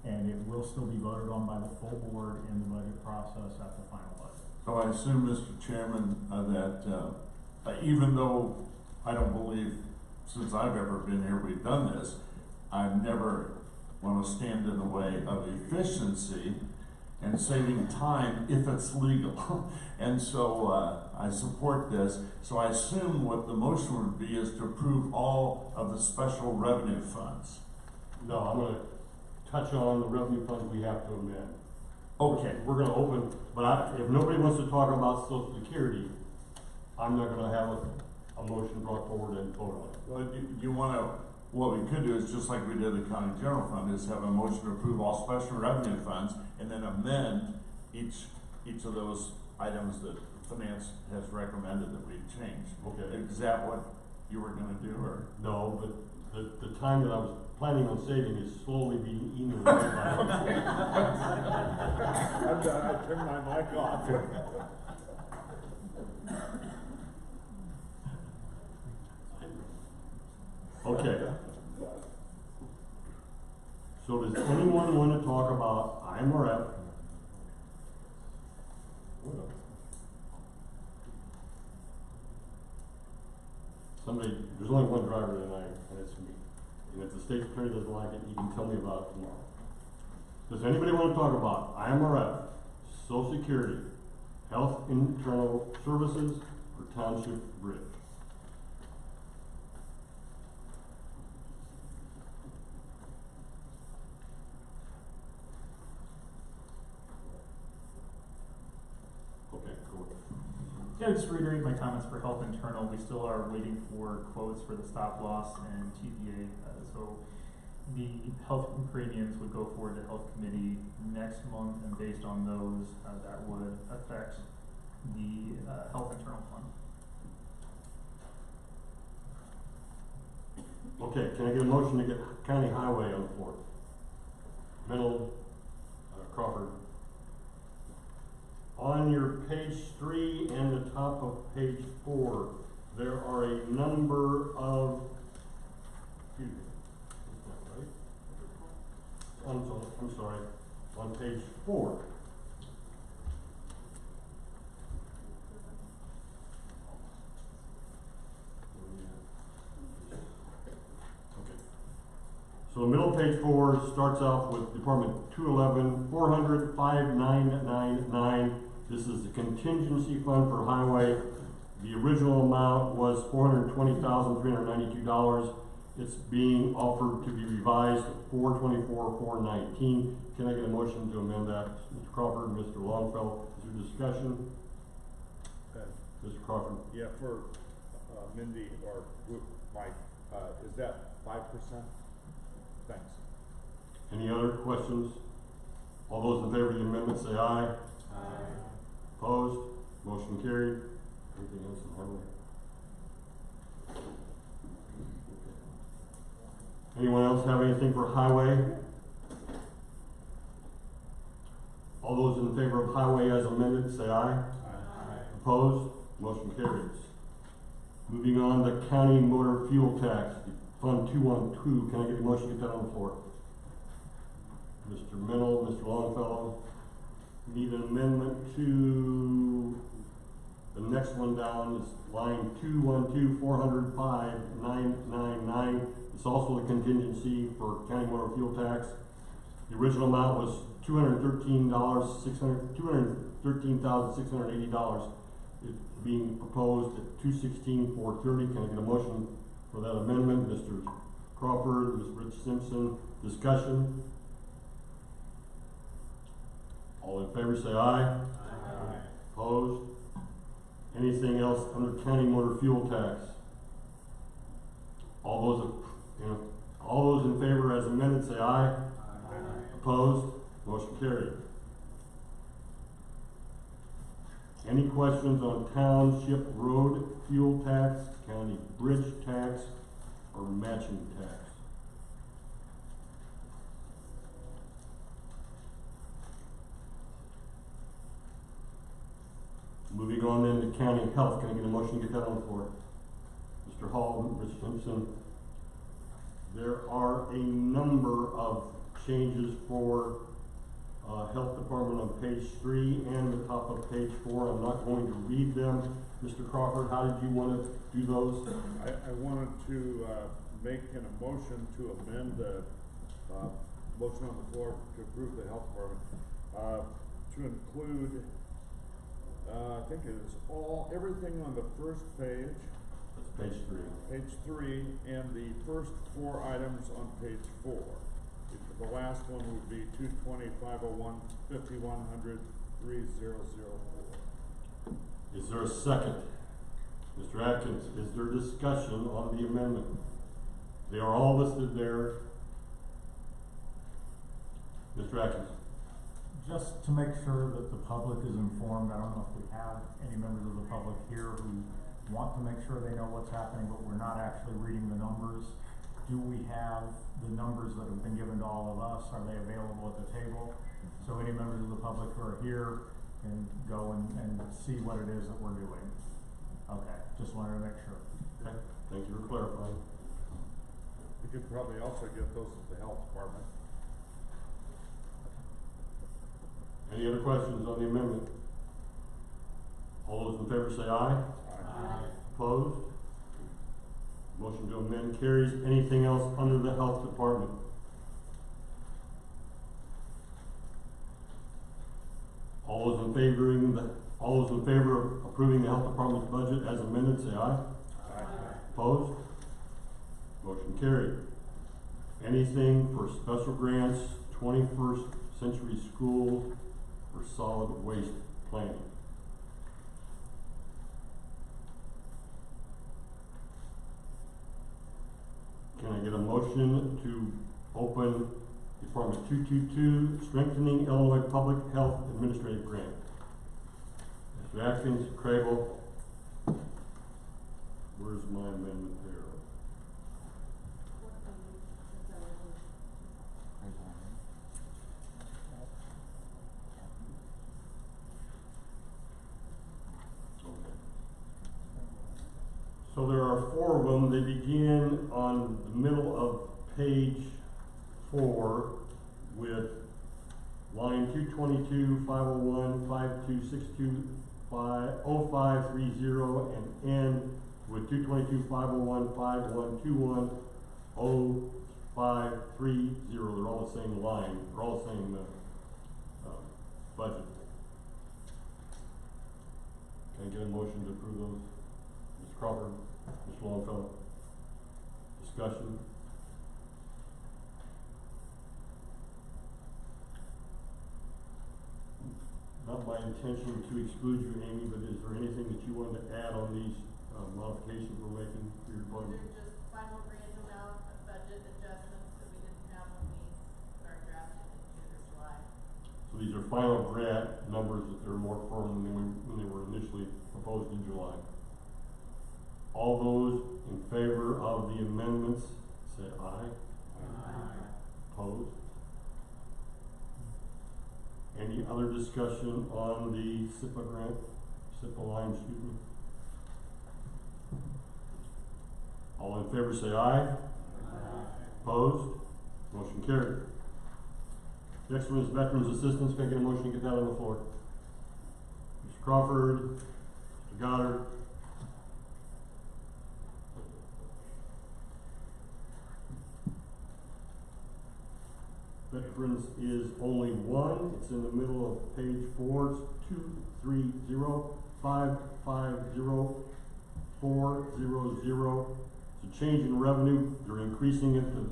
and it will still be voted on by the full board in the budget process at the final budget. So I assume, Mr. Chairman, that even though I don't believe, since I've ever been here, we've done this, I've never want to stand in the way of efficiency and saving time if it's legal. And so I support this. So I assume what the motion would be is to approve all of the special revenue funds. no, I'm gonna touch on the revenue funds we have to amend. Okay. We're gonna open, but if nobody wants to talk about Social Security, I'm not gonna have a motion brought forward and vote on it. Well, you want to, what we could do is just like we did the county general fund, is have a motion to approve all special revenue funds and then amend each of those items that finance has recommended that we change. Okay. Is that what you were going to do, or? No, but the time that I was planning on saving is slowly being eaten away by. I'm done, I turned my mic off. Okay. So does anyone want to talk about IMRF? Somebody, there's only one driver tonight, and it's me. And if the state attorney doesn't like it, you can tell me about it tomorrow. Does anybody want to talk about IMRF, Social Security, Health Internal Services, or Township Bridge? Okay, cool. Yeah, just reiterate my comments for health internal. We still are waiting for quotes for the stop loss and TPA. So the health premiums would go forward to health committee next month, and based on those, that would affect the health internal fund. Okay, can I get a motion to get county highway on the floor? Mennel, Crawford. On your page 3 and the top of page 4, there are a number of, excuse me, is that right? I'm sorry, on page 4. So the middle of page 4 starts off with Department 211, 400, 5999. This is the contingency fund for highway. The original amount was $420,392. It's being offered to be revised to $424,419. Can I get a motion to amend that? Mr. Crawford and Mr. Longfellow, is there discussion? Mr. Crawford? Yeah, for Mindy or Mike, is that 5%? Thanks. Any other questions? All those in favor of the amendment say aye. Aye. Opposed? Motion carried. Anything else in highway? Anyone else have anything for highway? All those in favor of highway as amended say aye. Aye. Opposed? Motion carries. Moving on to county motor fuel tax, Fund 212. Can I get a motion to get that on the floor? Mr. Mennel, Mr. Longfellow. Need an amendment to, the next one down is line 212-405-999. It's also a contingency for county motor fuel tax. The original amount was $213,680. It's being proposed at $216,430. Can I get a motion for that amendment? Mr. Crawford, Ms. Rich Simpson, discussion. All in favor say aye. Aye. Opposed? Anything else under county motor fuel tax? All those in favor as amended say aye. Opposed? Motion carried. Any questions on township road fuel tax, county bridge tax, or matching tax? Moving on then to county health, can I get a motion to get that on the floor? Mr. Hall, Mr. Simpson. There are a number of changes for health department on page 3 and the top of page 4. I'm not going to read them. Mr. Crawford, how did you want to do those? I wanted to make an motion to amend the motion on the floor to approve the health department to include I think it is everything on the first page. That's page 3. Page 3 and the first 4 items on page 4. The last one would be 220-501, 5100, 3004. Is there a second? Mr. Atkins, is there discussion on the amendment? They are all listed there. Mr. Atkins. Just to make sure that the public is informed, I don't know if we have any members of the public here who want to make sure they know what's happening, but we're not actually reading the numbers. Do we have the numbers that have been given to all of us? Are they available at the table? So any members of the public who are here can go and see what it is that we're doing. Okay, just wanted to make sure. Okay, thank you for clarifying. You could probably also get those at the health department. Any other questions on the amendment? All those in favor say aye. Aye. Opposed? Motion to amend carries. Anything else under the health department? All those in favor of approving the health department's budget as amended say aye. Aye. Opposed? Motion carried. Anything for special grants, 21st Century School for solid waste planning? Can I get a motion to open Department 222, Strengthening Illinois Public Health Administrative Grant? Mr. Atkins, Crable. Where's my amendment there? So there are 4 of them. They begin on the middle of page 4 with line 222, 501, 5262, 0530, and end with 222, 501, 5121, 0530. They're all the same line. They're all the same budget. Can I get a motion to approve those? Mr. Crawford, Mr. Longfellow. Discussion. Not my intention to exclude you, Amy, but is there anything that you wanted to add on these modifications we're making for your budget? They're just final grant amount of budget adjustments that we didn't have when we started drafting in June or July. So these are final grant numbers that they're more firm than when they were initially proposed in July. All those in favor of the amendments say aye. Aye. Opposed? Any other discussion on the SIPA grant, SIPA line, excuse me? All in favor say aye. Aye. Opposed? Motion carried. Next one is Veterans Assistance. Can I get a motion to get that on the floor? Mr. Crawford, Mr. Goddard. Veterans is only one. It's in the middle of page 4. It's 230-550-400. It's a change in revenue. They're increasing it to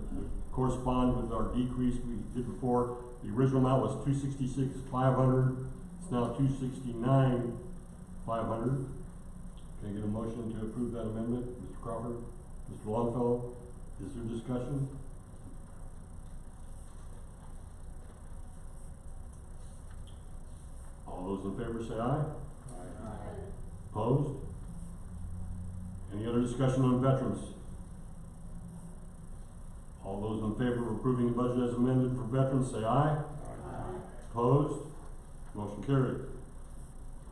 correspond with our decrease we did before. The original amount was $266,500. It's now $269,500. Can I get a motion to approve that amendment? Mr. Crawford, Mr. Longfellow, is there discussion? All those in favor say aye. Aye. Opposed? Any other discussion on veterans? All those in favor of approving the budget as amended for veterans say aye. Aye. Opposed? Motion carried.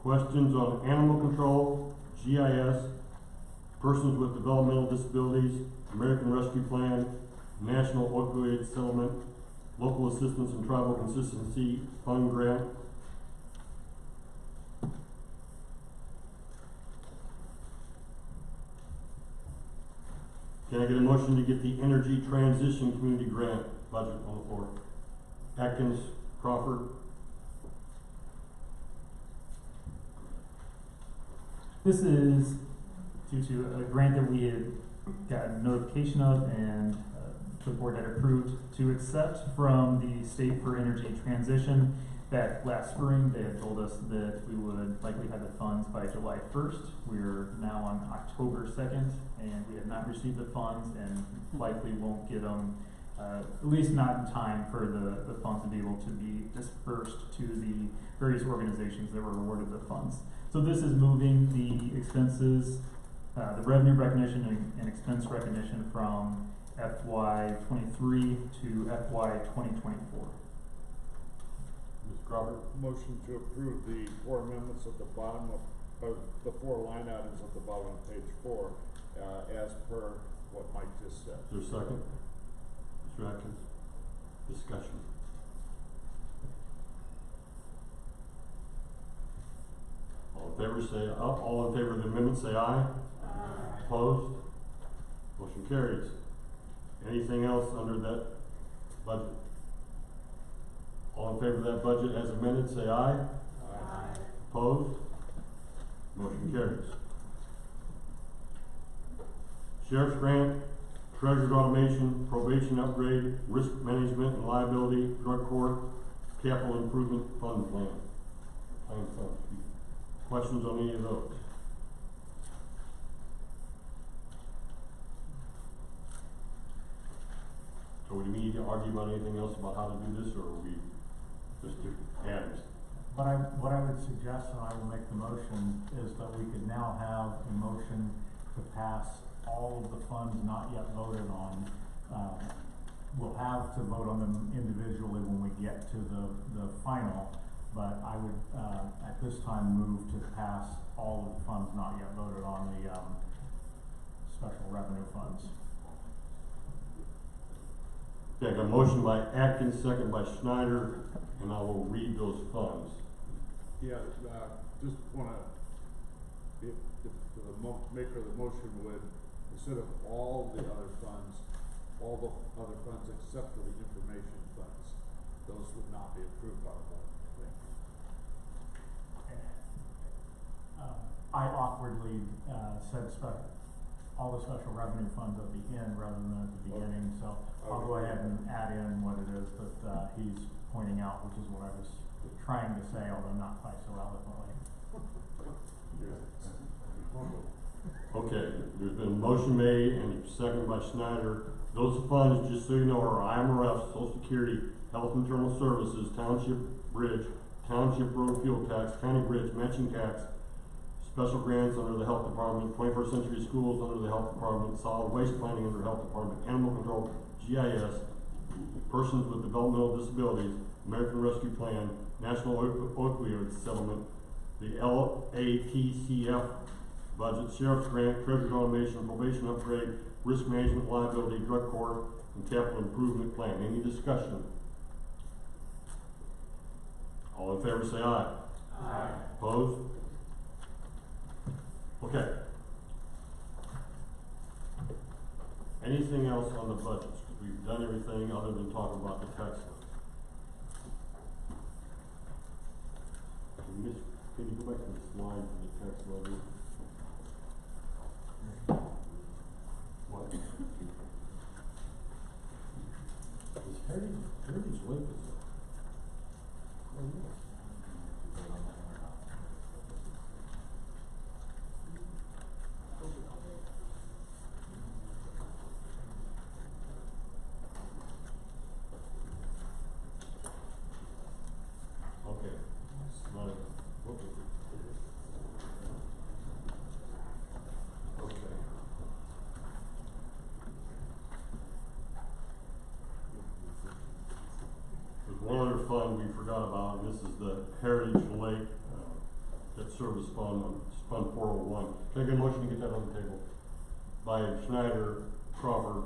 Questions on animal control, GIS, persons with developmental disabilities, American Rescue Plan, National Opioid Settlement, Local Assistance and Tribal Consistency Fund Grant. Can I get a motion to get the Energy Transition Community Grant budget on the floor? Atkins, Crawford. This is due to a grant that we had gotten notification of and the board had approved to accept from the State for Energy Transition. That last spring, they had told us that we would likely have the funds by July 1st. We're now on October 2nd, and we have not received the funds and likely won't get them, at least not in time for the funds to be able to be dispersed to the various organizations that were awarded the funds. So this is moving the expenses, the revenue recognition and expense recognition from FY23 to FY2024. Mr. Crawford. Motion to approve the 4 amendments at the bottom of the 4 line items at the bottom of page 4, as per what Mike just said. Is there a second? Mr. Atkins. Discussion. All in favor say all in favor of the amendment say aye. Aye. Opposed? Motion carries. Anything else under that budget? All in favor of that budget as amended say aye. Aye. Opposed? Motion carries. Sheriff's Grant, Treasurer's Automation, Probation Upgrade, Risk Management and Liability, Drug Court, Capital Improvement Fund Plan. Questions on any of those? So we need to argue about anything else about how to do this, or are we just to add it? What I would suggest, and I will make the motion, is that we could now have a motion to pass all of the funds not yet voted on. We'll have to vote on them individually when we get to the final, but I would, at this time, move to pass all of the funds not yet voted on, the special revenue funds. Okay, I got a motion by Atkins, second by Schneider, and I will read those funds. Yeah, just wanna, if the maker of the motion would, instead of all the other funds except for the information funds, those would not be approved by the board. I awkwardly said all the special revenue funds at the end rather than at the beginning, so I'll go ahead and add in what it is that he's pointing out, which is what I was trying to say, although not quite so eloquently. Okay, there's been a motion made and seconded by Schneider. Those funds, just so you know, are IMRF, Social Security, Health and Internal Services, Township Bridge, Township Road Fuel Tax, County Bridge, Matching Tax, special grants under the Health Department, 21st Century Schools under the Health Department, Solid Waste Planning under the Health Department, Animal Control, GIS, Persons with Developmental Disabilities, American Rescue Plan, National Opioid Settlement, the LATCF budget, Sheriff's Grant, Treasurer's Automation, Probation Upgrade, Risk Management Liability, Drug Court, and Capital Improvement Plan. Any discussion? All in favor say aye. Aye. Opposed? Okay. Anything else on the budgets? 'Cause we've done everything other than talk about the tax levy. Can you go back to the slide for the tax levy? What? Is Heritage Lake is there? Oh, yeah. Okay. Slide. Okay. Okay. There's one other fund we forgot about, and this is the Heritage Lake, Debt Service Fund, Fund 401. Can I get a motion to get that on the table? By Schneider, Crawford.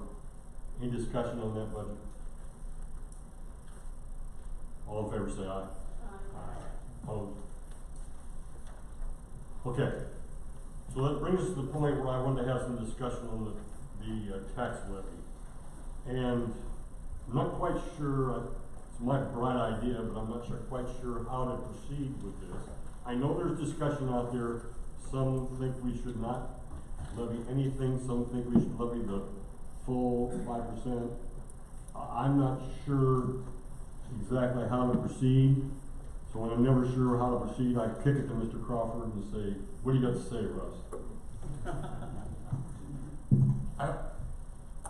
Any discussion on that budget? All in favor say aye. Opposed? Okay. So that brings us to the point where I wanted to have some discussion on the tax levy. And I'm not quite sure, it's my bright idea, but I'm not quite sure how to proceed with this. I know there's discussion out there. Some think we should not levy anything. Some think we should levy the full 5%. I'm not sure exactly how to proceed. So when I'm never sure how to proceed, I kick it to Mr. Crawford and say, what do you got to say, Russ?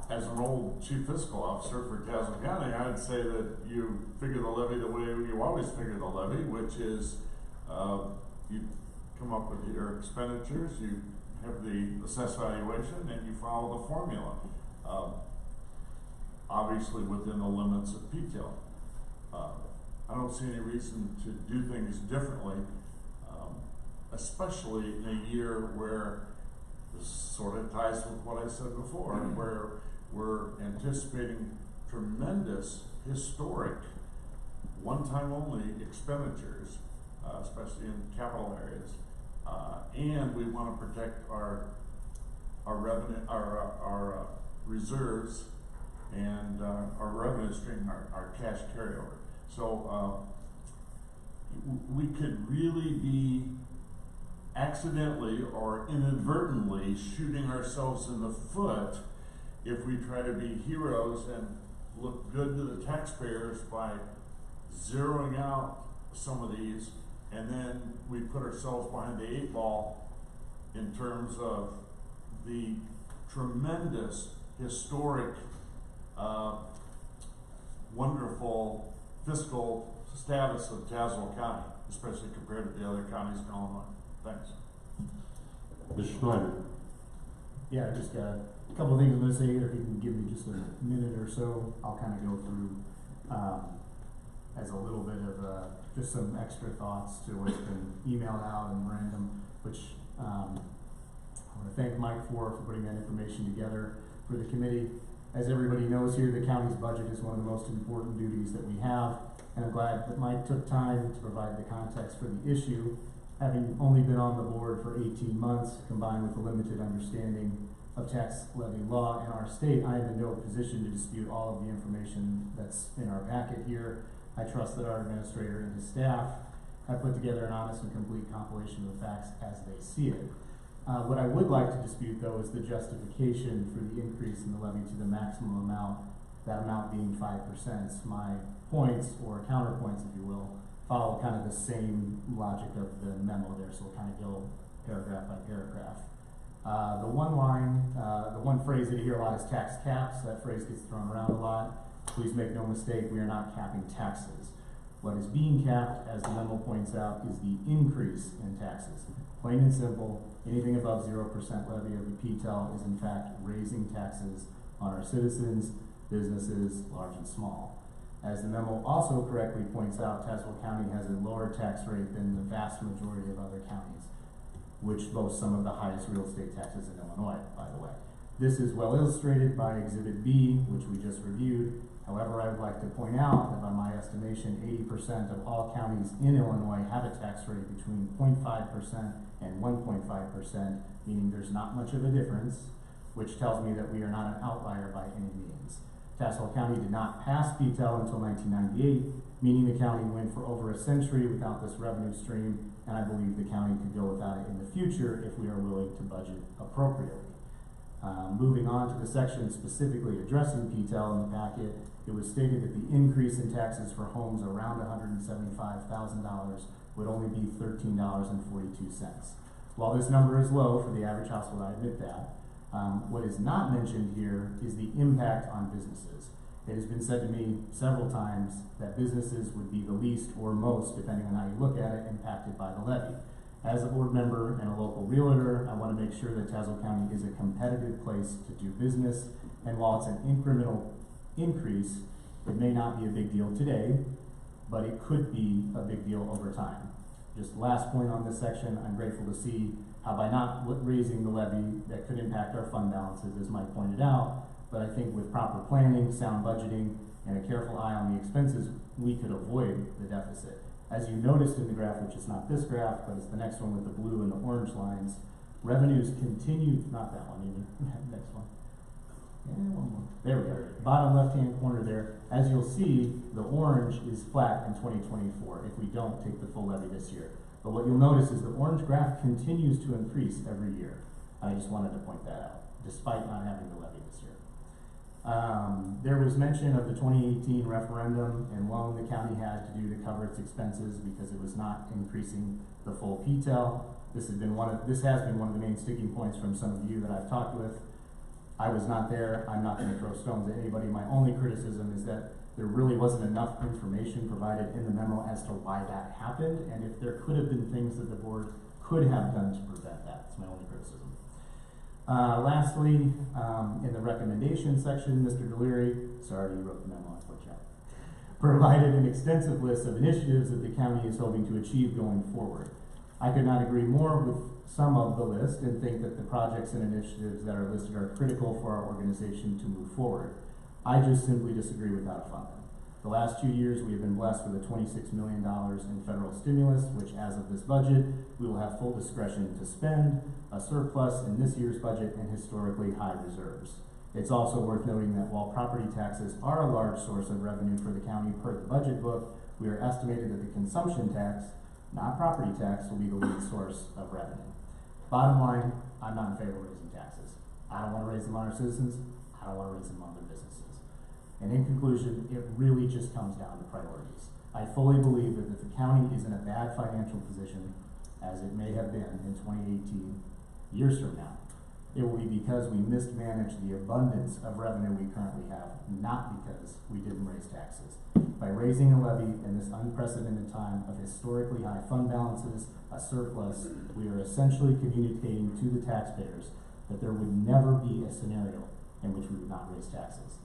As an old chief fiscal officer for Tazewell County, I'd say that you figure the levy the way you always figure the levy, which is you come up with your expenditures, you have the assessed valuation, and you follow the formula. Obviously within the limits of PTIL. I don't see any reason to do things differently, especially in a year where this sort of ties with what I said before, where we're anticipating tremendous, historic, one-time only expenditures, especially in capital areas, and we want to protect our revenue, our reserves, and our revenue stream, our cash carryover. So we could really be accidentally or inadvertently shooting ourselves in the foot if we try to be heroes and look good to the taxpayers by zeroing out some of these, and then we put ourselves behind the 8 ball in terms of the tremendous, historic, wonderful fiscal status of Tazewell County, especially compared to the other counties in Illinois. Thanks. Mr. Schneider. Yeah, just got a couple of things I'm gonna say here. If you can give me just a minute or so, I'll kind of go through as a little bit of just some extra thoughts to what's been emailed out and random, which I want to thank Mike for putting that information together for the committee. As everybody knows here, the county's budget is one of the most important duties that we have, and I'm glad that Mike took time to provide the context for the issue. Having only been on the board for 18 months, combined with a limited understanding of tax levy law in our state, I am in no position to dispute all of the information that's in our packet here. I trust that our administrator and his staff have put together an honest and complete compilation of the facts as they see it. What I would like to dispute, though, is the justification for the increase in the levy to the maximum amount, that amount being 5%. My points, or counterpoints if you will, follow kind of the same logic of the memo there, so we'll kind of go paragraph by paragraph. The one line, the one phrase that you hear a lot is tax caps. That phrase gets thrown around a lot. Please make no mistake, we are not capping taxes. What is being capped, as the memo points out, is the increase in taxes. Plain and simple, anything above 0% levy of the PTEL is in fact raising taxes on our citizens, businesses, large and small. As the memo also correctly points out, Tazewell County has a lower tax rate than the vast majority of other counties, which boast some of the highest real estate taxes in Illinois, by the way. This is well illustrated by Exhibit B, which we just reviewed. However, I would like to point out that by my estimation, 80% of all counties in Illinois have a tax rate between 0.5% and 1.5%, meaning there's not much of a difference, which tells me that we are not an outlier by any means. Tazewell County did not pass PTEL until 1998, meaning the county went for over a century without this revenue stream, and I believe the county could go without it in the future if we are willing to budget appropriately. Moving on to the section specifically addressing PTEL in the packet, it was stated that the increase in taxes for homes around $175,000 would only be $13.42. While this number is low for the average household, I admit that, what is not mentioned here is the impact on businesses. It has been said to me several times that businesses would be the least or most, depending on how you look at it, impacted by the levy. As a board member and a local realtor, I want to make sure that Tazewell County is a competitive place to do business, and while it's an incremental increase, it may not be a big deal today, but it could be a big deal over time. Just last point on this section, I'm grateful to see how by not raising the levy that could impact our fund balances, as Mike pointed out, but I think with proper planning, sound budgeting, and a careful eye on the expenses, we could avoid the deficit. As you noticed in the graph, which is not this graph, but it's the next one with the blue and the orange lines, revenues continue, not that one either, next one. Yeah, one more. There we go. Bottom left-hand corner there. As you'll see, the orange is flat in 2024 if we don't take the full levy this year. But what you'll notice is the orange graph continues to increase every year. I just wanted to point that out, despite not having the levy this year. There was mention of the 2018 referendum and loan the county had to do to cover its expenses because it was not increasing the full PTEL. This has been one of the main sticking points from some of you that I've talked with. I was not there. I'm not going to throw stones at anybody. My only criticism is that there really wasn't enough information provided in the memo as to why that happened, and if there could have been things that the board could have done to prevent that. That's my only criticism. Lastly, in the recommendation section, Mr. Deliri, sorry you wrote the memo, I put you out, provided an extensive list of initiatives that the county is hoping to achieve going forward. I could not agree more with some of the list and think that the projects and initiatives that are listed are critical for our organization to move forward. I just simply disagree with how to fund them. The last 2 years, we have been blessed with a $26 million in federal stimulus, which as of this budget, we will have full discretion to spend, a surplus in this year's budget, and historically high reserves. It's also worth noting that while property taxes are a large source of revenue for the county per the budget book, we are estimated that the consumption tax, not property tax, will be the lead source of revenue. Bottom line, I'm not in favor of raising taxes. I don't want to raise them on our citizens. I don't want to raise them on their businesses. And in conclusion, it really just comes down to priorities. I fully believe that if the county is in a bad financial position, as it may have been in 2018, years from now, it will be because we mismanaged the abundance of revenue we currently have, not because we didn't raise taxes. By raising a levy in this unprecedented time of historically high fund balances, a surplus, we are essentially communicating to the taxpayers that there would never be a scenario in which we would not raise taxes.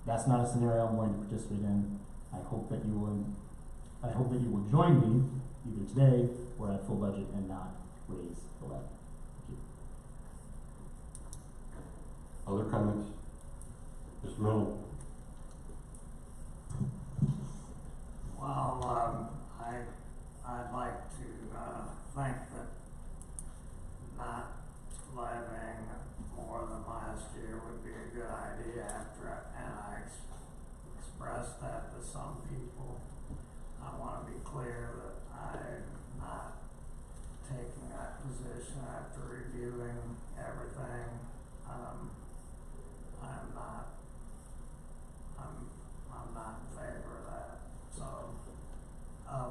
That's not a scenario I'm going to participate in. I hope that you will join me either today or at full budget and not raise the levy. Thank you. Other comments? Mr. Miller? Well, I'd like to think that not levying more than last year would be a good idea and I expressed that to some people. I want to be clear that I'm not taking that position after reviewing everything. I'm not in favor of that. So, of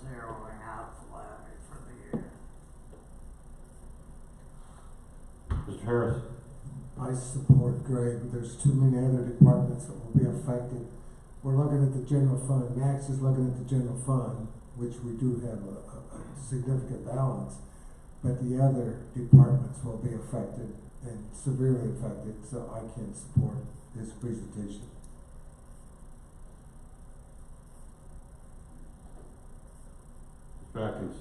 zeroing out the levy for the year. Mr. Harris? I support Greg. There's too many other departments that will be affected. We're looking at the general fund. Max is looking at the general fund, which we do have a significant balance, but the other departments will be affected and severely affected, so I can't support this presentation. Mr. Atkins?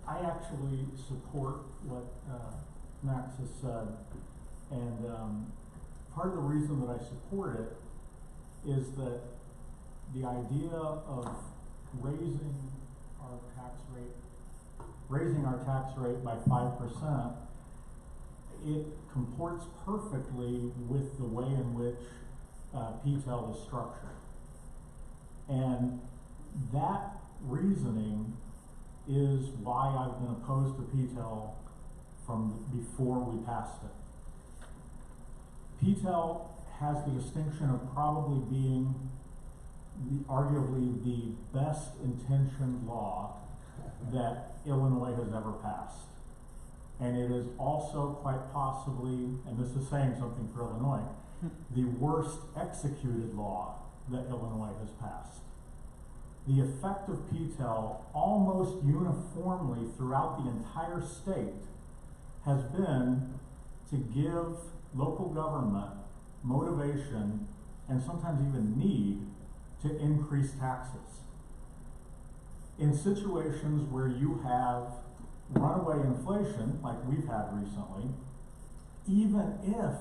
I actually support what, Max has said, and, part of the reason that I support it is that the idea of raising our tax rate by 5%, it comports perfectly with the way in which PTEL is structured. And that reasoning is why I've been opposed to PTEL from before we passed it. PTEL has the distinction of probably being arguably the best intentioned law that Illinois has ever passed. And it is also quite possibly, and this is saying something for Illinois, the worst executed law that Illinois has passed. The effect of PTEL almost uniformly throughout the entire state has been to give local government motivation and sometimes even need to increase taxes. In situations where you have runaway inflation, like we've had recently, even if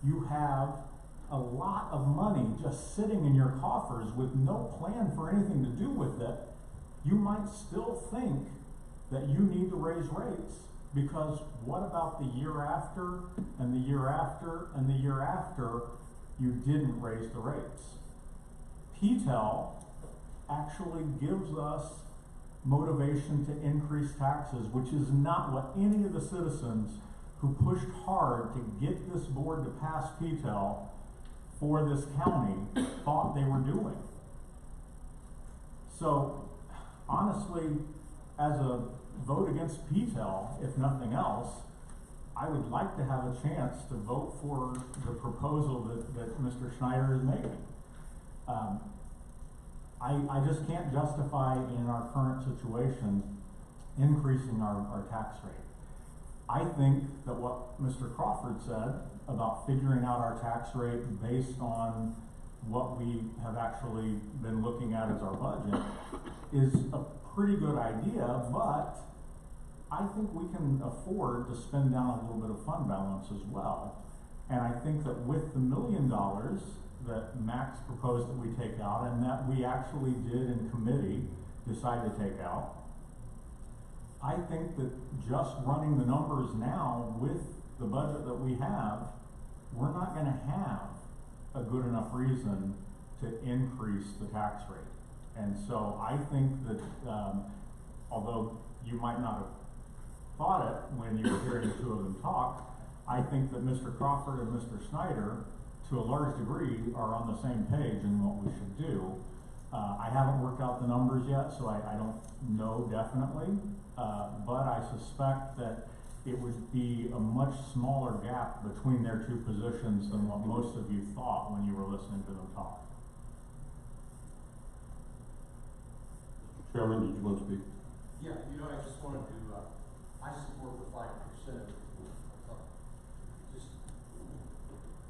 you have a lot of money just sitting in your coffers with no plan for anything to do with it, you might still think that you need to raise rates, because what about the year after, and the year after, and the year after you didn't raise the rates? PTEL actually gives us motivation to increase taxes, which is not what any of the citizens who pushed hard to get this board to pass PTEL for this county thought they were doing. So honestly, as a vote against PTEL, if nothing else, I would like to have a chance to vote for the proposal that Mr. Schneider is making. I just can't justify in our current situation increasing our tax rate. I think that what Mr. Crawford said about figuring out our tax rate based on what we have actually been looking at as our budget is a pretty good idea, but I think we can afford to spend down a little bit of fund balance as well. And I think that with the $1 million that Max proposed that we take out, and that we actually did in committee decide to take out, I think that just running the numbers now with the budget that we have, we're not going to have a good enough reason to increase the tax rate. And so I think that, although you might not have thought it when you were hearing the two of them talk, I think that Mr. Crawford and Mr. Schneider, to a large degree, are on the same page in what we should do. I haven't worked out the numbers yet, so I don't know definitely, but I suspect that it would be a much smaller gap between their two positions than what most of you thought when you were listening to them talk. Chairman, did you want to speak? Yeah, I just wanted to, I support the 5%.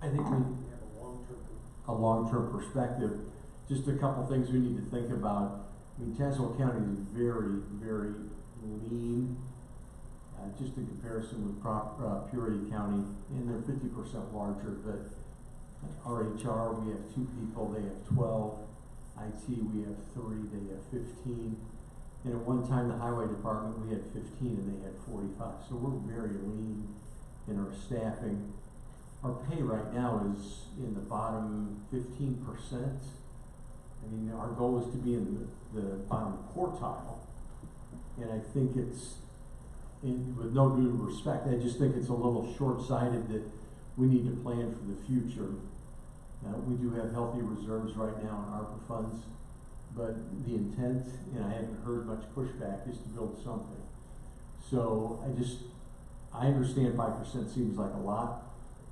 I think we have a long-term perspective. Just a couple things we need to think about. I mean, Tazewell County is very, very lean, just in comparison with Purity County, and they're 50% larger. But RHR, we have 2 people, they have 12. IT, we have 3, they have 15. And at one time, the highway department, we had 15 and they had 45. So we're very lean in our staffing. Our pay right now is in the bottom 15%. I mean, our goal is to be in the bottom quartile. And I think it's, with no due respect, I just think it's a little short-sighted that we need to plan for the future. We do have healthy reserves right now in ARPA funds, but the intent, and I haven't heard much pushback, is to build something. So I understand 5% seems like a lot,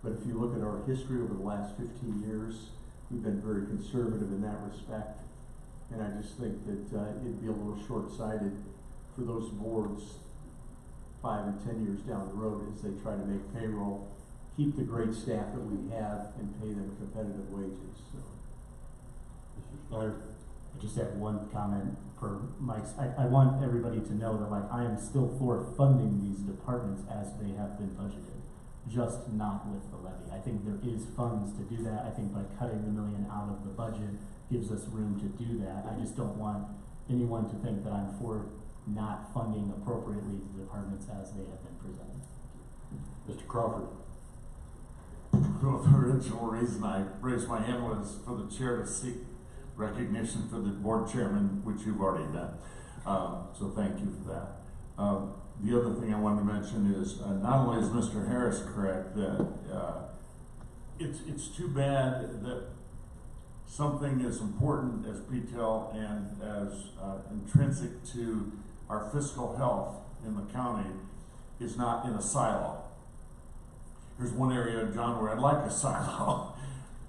but if you look at our history over the last 15 years, we've been very conservative in that respect. And I just think that it'd be a little short-sighted for those boards 5 and 10 years down the road as they try to make payroll, keep the great staff that we have, and pay them competitive wages. So. Mr. Schneider? I just have one comment for Mike's. I want everybody to know that like I am still for funding these departments as they have been budgeted, just not with the levy. I think there is funds to do that. I think by cutting the $1 million out of the budget gives us room to do that. I just don't want anyone to think that I'm for not funding appropriately the departments as they have been presented. Mr. Crawford. Well, the original reason I raised my hand was for the chair to seek recognition for the board chairman, which you've already done. So thank you for that. The other thing I wanted to mention is not only is Mr. Harris correct that it's too bad that something as important as PTEL and as intrinsic to our fiscal health in the county is not in a silo. Here's one area, John, where I'd like a silo,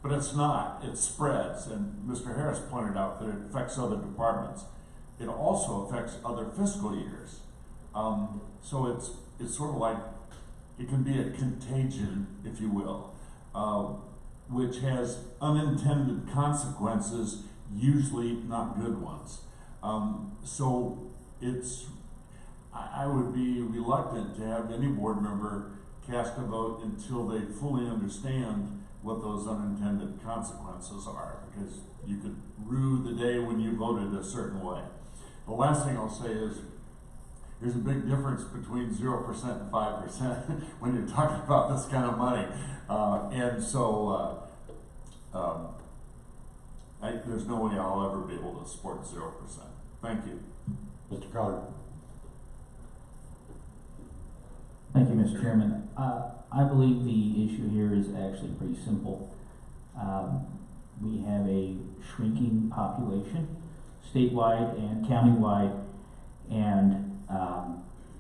but it's not. It spreads, and Mr. Harris pointed out that it affects other departments. It also affects other fiscal years. So it's sort of like, it can be a contagion, if you will, which has unintended consequences, usually not good ones. So I would be reluctant to have any board member cast a vote until they fully understand what those unintended consequences are, because you could rue the day when you voted a certain way. The last thing I'll say is, there's a big difference between 0% and 5% when you're talking about this kind of money. There's no way I'll ever be able to support 0%. Thank you. Mr. Carter. Thank you, Mr. Chairman. I believe the issue here is actually pretty simple. We have a shrinking population, statewide and countywide, and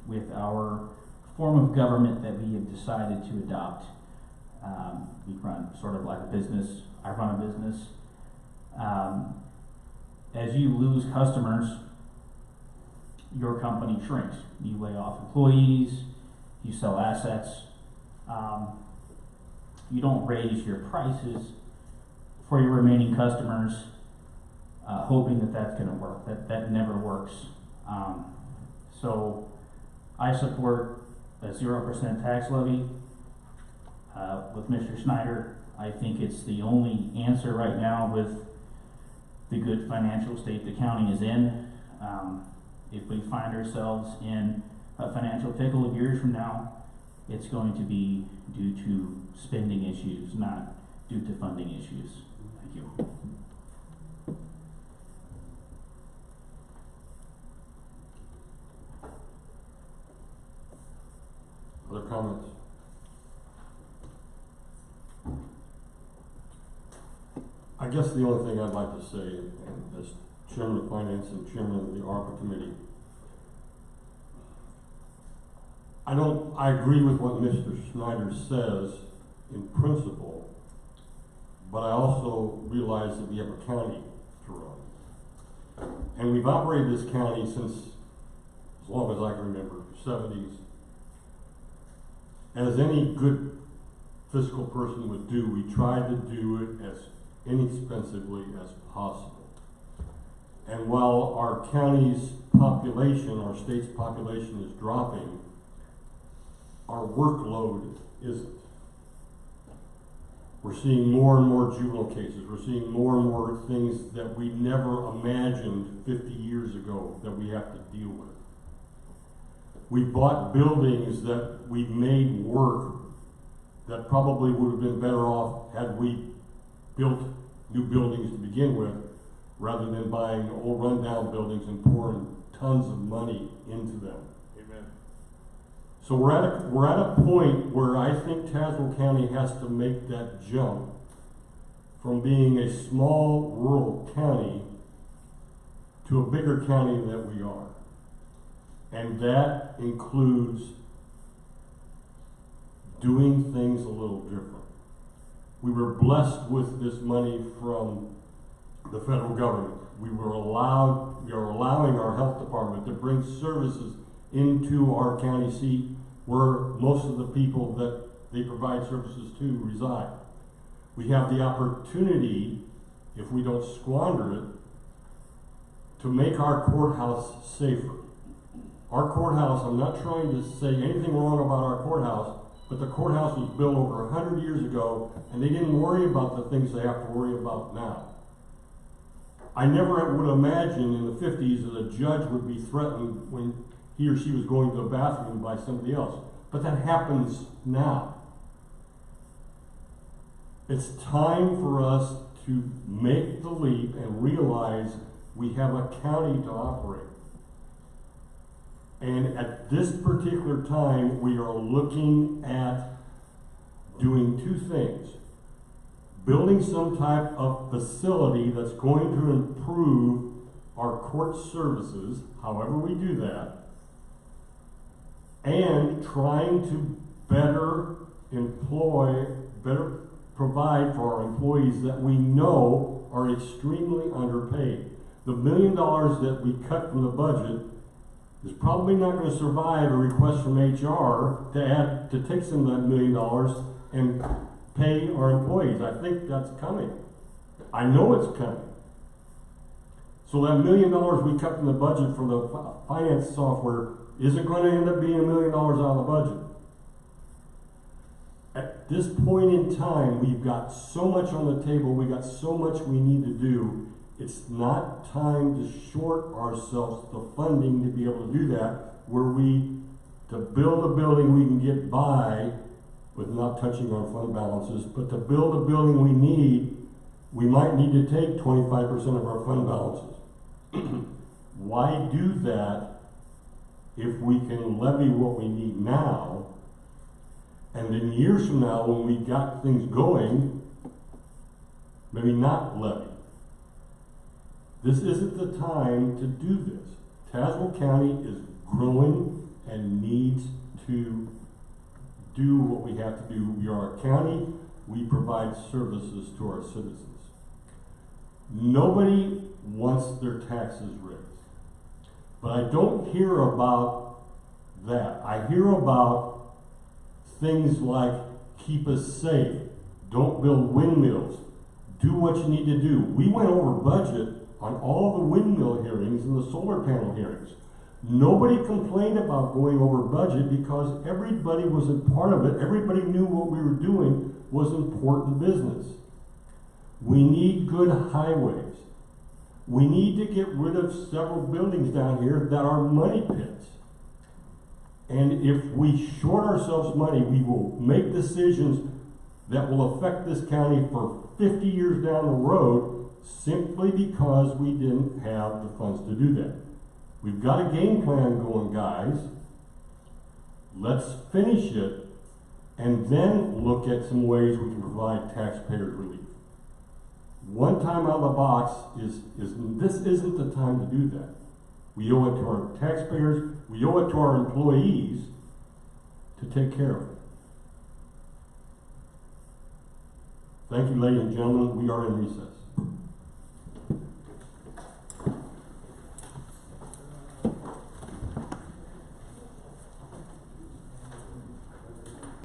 with our form of government that we have decided to adopt, we run sort of like a business. I run a business. As you lose customers, your company shrinks. You lay off employees, you sell assets. You don't raise your prices for your remaining customers, hoping that that's going to work. That never works. So I support a 0% tax levy with Mr. Snyder. I think it's the only answer right now with the good financial state the county is in. If we find ourselves in a financial pickle years from now, it's going to be due to spending issues, not due to funding issues. Thank you. Other comments? I guess the only thing I'd like to say, as Chairman of Finance and Chairman of the ARPA Committee, I agree with what Mr. Snyder says in principle, but I also realize that we have a county to run. And we've operated this county since, as long as I can remember, the 70s. As any good fiscal person would do, we tried to do it as inexpensively as possible. And while our county's population, our state's population is dropping, our workload isn't. We're seeing more and more juvenile cases. We're seeing more and more things that we never imagined 50 years ago that we have to deal with. We bought buildings that we made work that probably would have been better off had we built new buildings to begin with, rather than buying old rundown buildings and pouring tons of money into them. Amen. So we're at a point where I think Tazewell County has to make that jump from being a small rural county to a bigger county that we are. And that includes doing things a little different. We were blessed with this money from the federal government. We are allowing our health department to bring services into our county seat where most of the people that they provide services to reside. We have the opportunity, if we don't squander it, to make our courthouse safer. Our courthouse, I'm not trying to say anything wrong about our courthouse, but the courthouse was built over 100 years ago, and they didn't worry about the things they have to worry about now. I never would imagine in the 50s that a judge would be threatened when he or she was going to the bathroom by somebody else. But that happens now. It's time for us to make the leap and realize we have a county to operate. And at this particular time, we are looking at doing two things. Building some type of facility that's going to improve our court services, however we do that, and trying to better provide for our employees that we know are extremely underpaid. The $1 million that we cut from the budget is probably not going to survive a request from HR to take some of that $1 million and pay our employees. I think that's coming. I know it's coming. So that $1 million we cut from the budget for the finance software isn't going to end up being $1 million out of the budget. At this point in time, we've got so much on the table, we got so much we need to do. It's not time to short ourselves the funding to be able to do that, to build a building we can get by with not touching our fund balances, but to build a building we might need to take 25% of our fund balances. Why do that if we can levy what we need now, and in years from now when we got things going, maybe not levy? This isn't the time to do this. Tazewell County is growing and needs to do what we have to do. We are a county. We provide services to our citizens. Nobody wants their taxes raised. But I don't hear about that. I hear about things like keep us safe, don't build windmills, do what you need to do. We went over budget on all the windmill hearings and the solar panel hearings. Nobody complained about going over budget because everybody was a part of it. Everybody knew what we were doing was important business. We need good highways. We need to get rid of several buildings down here that are money pits. And if we short ourselves money, we will make decisions that will affect this county for 50 years down the road simply because we didn't have the funds to do that. We've got a game plan going, guys. Let's finish it and then look at some ways we can provide taxpayer relief. One time out of the box this isn't the time to do that. We owe it to our taxpayers, we owe it to our employees to take care of it. Thank you, ladies and gentlemen. We are in recess.